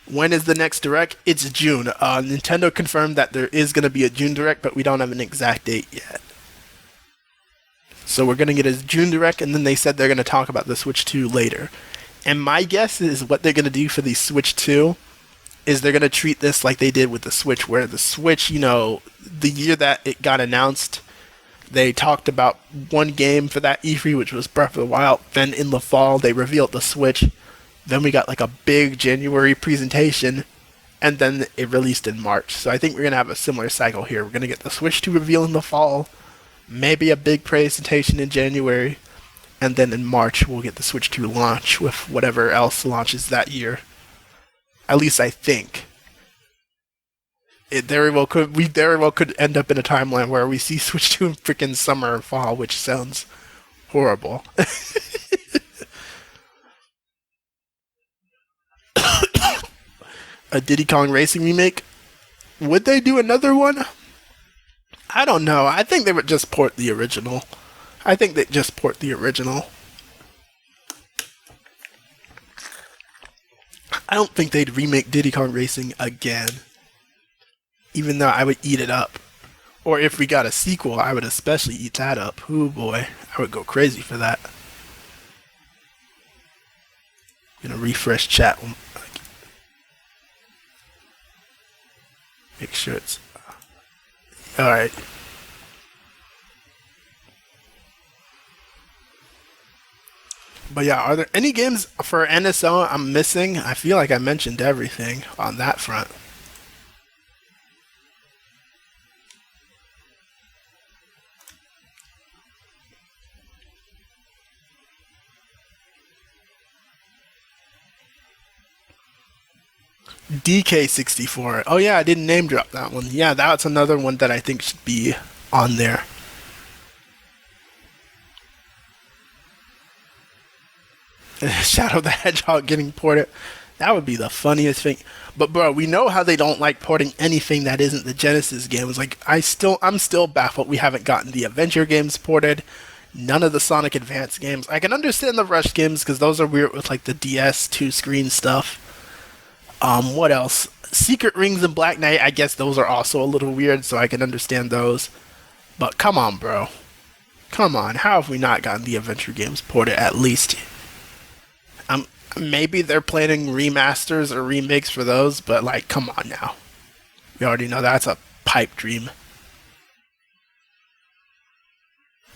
Speaker 1: When is the next Direct? It's June. Nintendo confirmed that there is going to be a June Direct, but we don't have an exact date yet. So we're going to get a June Direct, and then they said they're going to talk about the Switch 2 later. And my guess is what they're going to do for the Switch 2 is they're going to treat this like they did with the Switch, where the Switch, you know, the year that it got announced, they talked about one game for that E3, which was Breath of the Wild. Then in the fall, they revealed the Switch. Then we got like a big January presentation, and then it released in March. So I think we're going to have a similar cycle here. We're going to get the Switch 2 reveal in the fall, maybe a big presentation in January, and then in March we'll get the Switch 2 launch with whatever else launches that year. At least I think. We very well could end up in a timeline where we see Switch 2 in freaking summer or fall, which sounds horrible. A Diddy Kong Racing remake? Would they do another one? I don't know. I think they would just port the original. I don't think they'd remake Diddy Kong Racing again. Even though I would eat it up. Or if we got a sequel, I would especially eat that up. Oh boy, I would go crazy for that. I'm gonna refresh chat. Make sure it's alright. But yeah, are there any games for NSO I'm missing? I feel like I mentioned everything on that front. DK64. Oh yeah, I didn't name drop that one. Yeah, that's another one that I think should be on there. Shadow the Hedgehog getting ported. That would be the funniest thing. But bro, we know how they don't like porting anything that isn't the Genesis games. Like I'm still baffled we haven't gotten the Adventure games ported. None of the Sonic Advance games. I can understand the Rush games because those are weird with like the DS 2-screen stuff. What else? Secret Rings and Black Knight, I guess those are also a little weird, so I can understand those. But come on, bro. Come on, how have we not gotten the Adventure games ported at least? Maybe they're planning remasters or remakes for those, but like, come on now. We already know that's a pipe dream.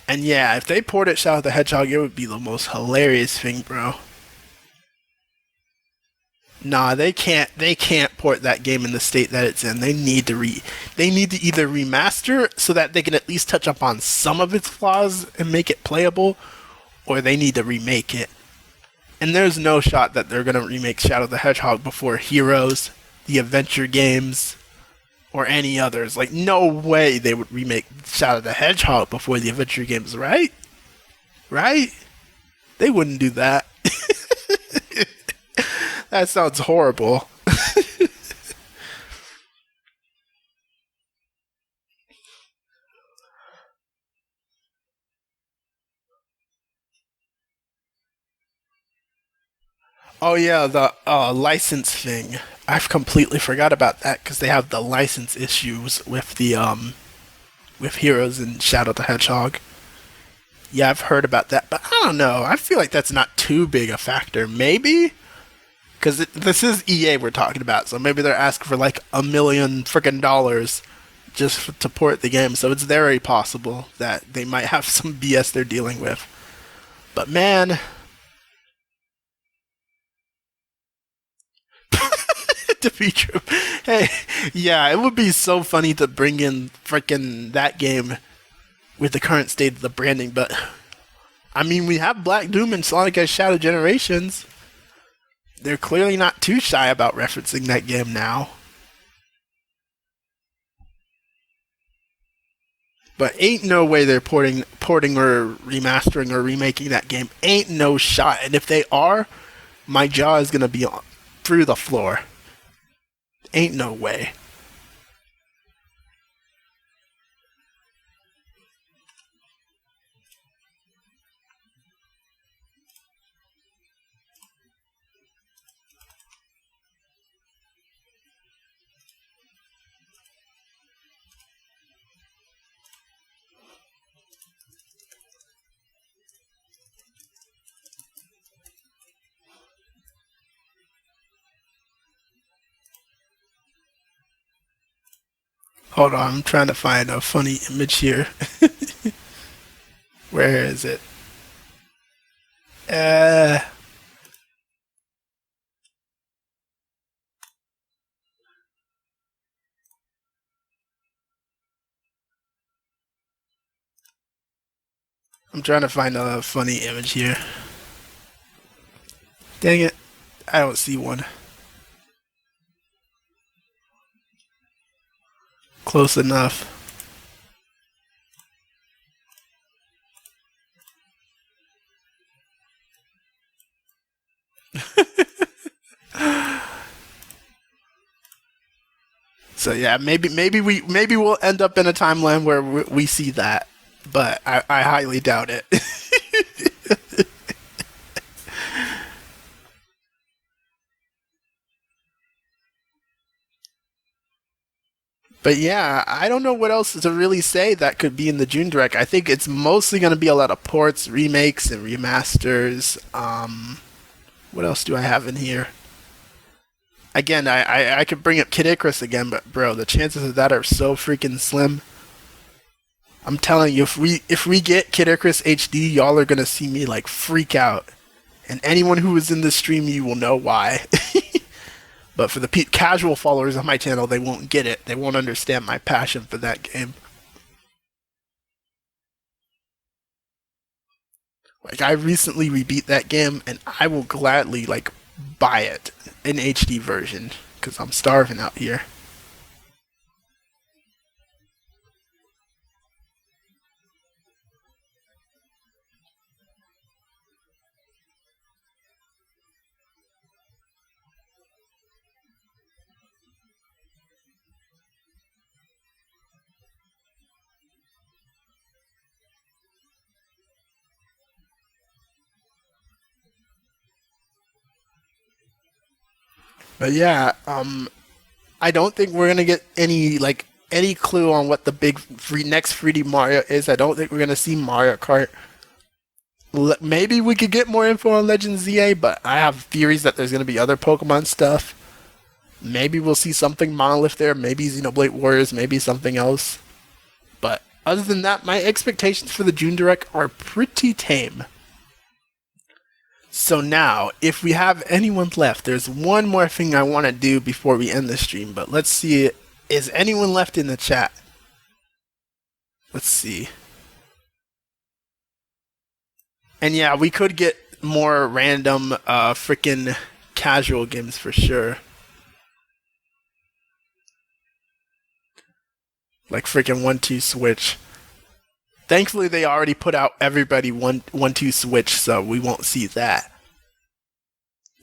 Speaker 1: And yeah, if they ported Shadow the Hedgehog, it would be the most hilarious thing, bro. Nah, they can't port that game in the state that it's in. They need to either remaster so that they can at least touch up on some of its flaws and make it playable, or they need to remake it. And there's no shot that they're gonna remake Shadow the Hedgehog before Heroes, the Adventure games, or any others. Like, no way they would remake Shadow the Hedgehog before the Adventure games, right? Right? They wouldn't do that. That sounds horrible. Oh yeah, the license thing. I've completely forgot about that because they have the license issues with the with Heroes and Shadow the Hedgehog. Yeah, I've heard about that, but I don't know. I feel like that's not too big a factor. Maybe because this is EA we're talking about, so maybe they're asking for like $1 million freaking dollars just to port the game. So it's very possible that they might have some BS they're dealing with. But man, to be true, hey, yeah, it would be so funny to bring in freaking that game with the current state of the branding. But I mean, we have Black Doom and Sonic as Shadow Generations. They're clearly not too shy about referencing that game now. But ain't no way they're porting or remastering or remaking that game. Ain't no shot. And if they are, my jaw is gonna be through the floor. Ain't no way. Hold on, I'm trying to find a funny image here. Where is it? Uh, I'm trying to find a funny image here. Dang it, I don't see one. Close enough. So yeah, maybe we'll end up in a timeline where we see that, but I highly doubt it. But yeah, I don't know what else to really say that could be in the June Direct. I think it's mostly going to be a lot of ports, remakes, and remasters. What else do I have in here? Again, I could bring up Kid Icarus again, but bro, the chances of that are so freaking slim. I'm telling you, if we get Kid Icarus HD, y'all are gonna see me like freak out, and anyone who is in this stream, you will know why. But for the casual followers of my channel, they won't get it. They won't understand my passion for that game. Like I recently rebeat that game, and I will gladly like buy it in HD version because I'm starving out here. But yeah, I don't think we're gonna get any clue on what the next 3D Mario is. I don't think we're gonna see Mario Kart. Maybe we could get more info on Legend ZA, but I have theories that there's gonna be other Pokemon stuff. Maybe we'll see something Monolith there. Maybe Xenoblade Warriors. Maybe something else. But other than that, my expectations for the June Direct are pretty tame. So now, if we have anyone left, there's one more thing I want to do before we end the stream, but let's see. Is anyone left in the chat? Let's see. And yeah, we could get more random, freaking casual games for sure. Like freaking 1-2 Switch. Thankfully, they already put out everybody 1-2 Switch, so we won't see that.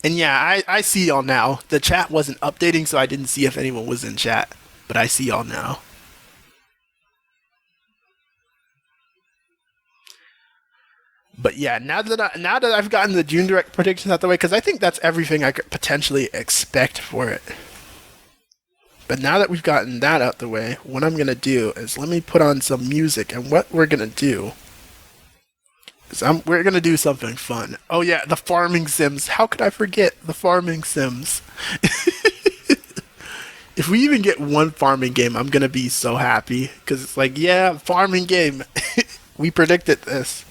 Speaker 1: And yeah, I see y'all now. The chat wasn't updating, so I didn't see if anyone was in chat. But I see y'all now. But yeah, now that I've gotten the June Direct predictions out the way, because I think that's everything I could potentially expect for it. But now that we've gotten that out the way, what I'm gonna do is let me put on some music, and what we're gonna do is we're gonna do something fun. Oh yeah, the farming sims. How could I forget the farming sims? If we even get one farming game, I'm gonna be so happy because it's like, yeah, farming game. We predicted this.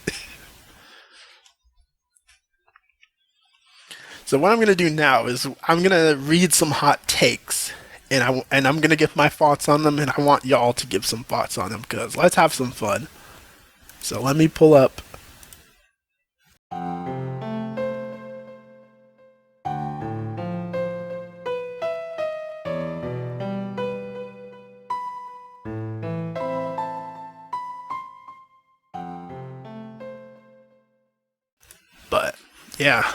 Speaker 1: So what I'm gonna do now is I'm gonna read some hot takes, and I'm gonna give my thoughts on them, and I want y'all to give some thoughts on them because let's have some fun. So let me pull up. But yeah.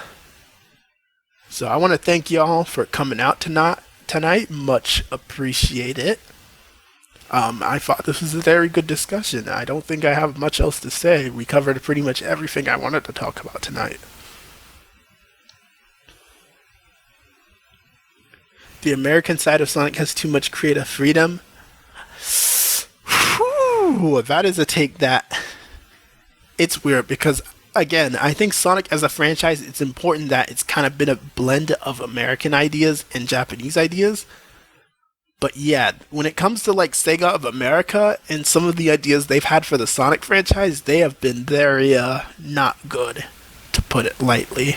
Speaker 1: So I want to thank y'all for coming out tonight. Much appreciated. I thought this was a very good discussion. I don't think I have much else to say. We covered pretty much everything I wanted to talk about tonight. The American side of Sonic has too much creative freedom. Whew, that is a take that it's weird because, again, I think Sonic as a franchise, it's important that it's kind of been a blend of American ideas and Japanese ideas. But yeah, when it comes to like Sega of America and some of the ideas they've had for the Sonic franchise, they have been very not good, to put it lightly.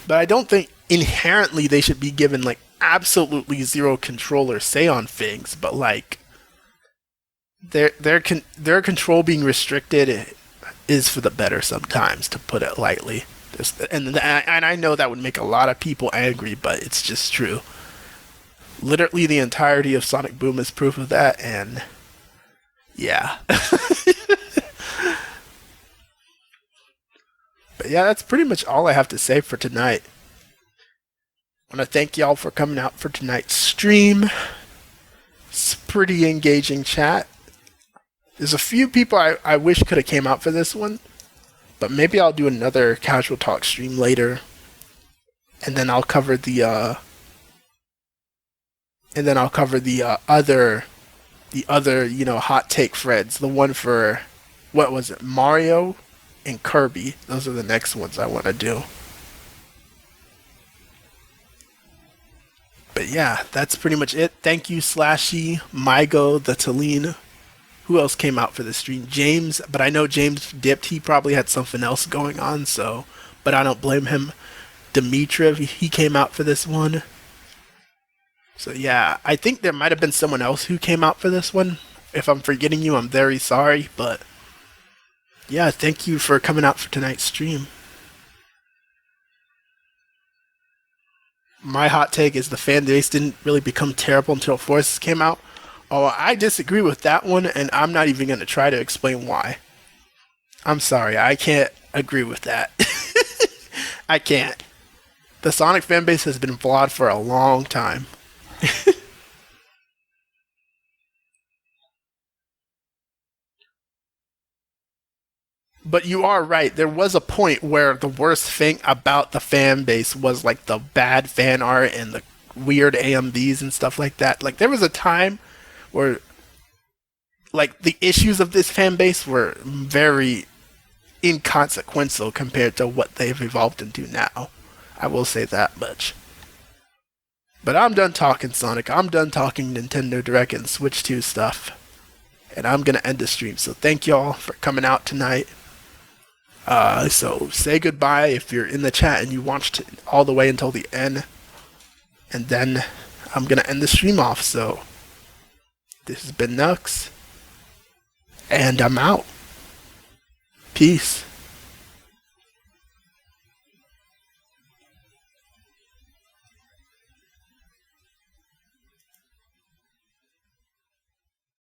Speaker 1: But I don't think inherently they should be given like absolutely zero control or say on things, but like their control being restricted is for the better sometimes, to put it lightly. And I know that would make a lot of people angry, but it's just true. Literally the entirety of Sonic Boom is proof of that, and yeah. But yeah, that's pretty much all I have to say for tonight. I want to thank y'all for coming out for tonight's stream. It's pretty engaging chat. There's a few people I wish could have came out for this one, but maybe I'll do another casual talk stream later, and then I'll cover the other hot take threads. The one for what was it, Mario and Kirby. Those are the next ones I want to do. But yeah, that's pretty much it. Thank you, Slashy, Mygo, the Taline. Who else came out for the stream? James, but I know James dipped. He probably had something else going on, so, but I don't blame him. Dimitriv, he came out for this one. So yeah, I think there might have been someone else who came out for this one. If I'm forgetting you, I'm very sorry, but yeah, thank you for coming out for tonight's stream. My hot take is the fan base didn't really become terrible until Forces came out. Oh, I disagree with that one, and I'm not even going to try to explain why. I'm sorry, I can't agree with that. I can't. The Sonic fanbase has been flawed for a long time. But you are right. There was a point where the worst thing about the fan base was like the bad fan art and the weird AMVs and stuff like that. Like there was a time where like the issues of this fan base were very inconsequential compared to what they've evolved into now. I will say that much. But I'm done talking Sonic. I'm done talking Nintendo Direct and Switch 2 stuff. And I'm going to end the stream. So thank y'all for coming out tonight. So say goodbye if you're in the chat and you watched all the way until the end. And then I'm going to end the stream off. So this has been Nux. And I'm out. Peace.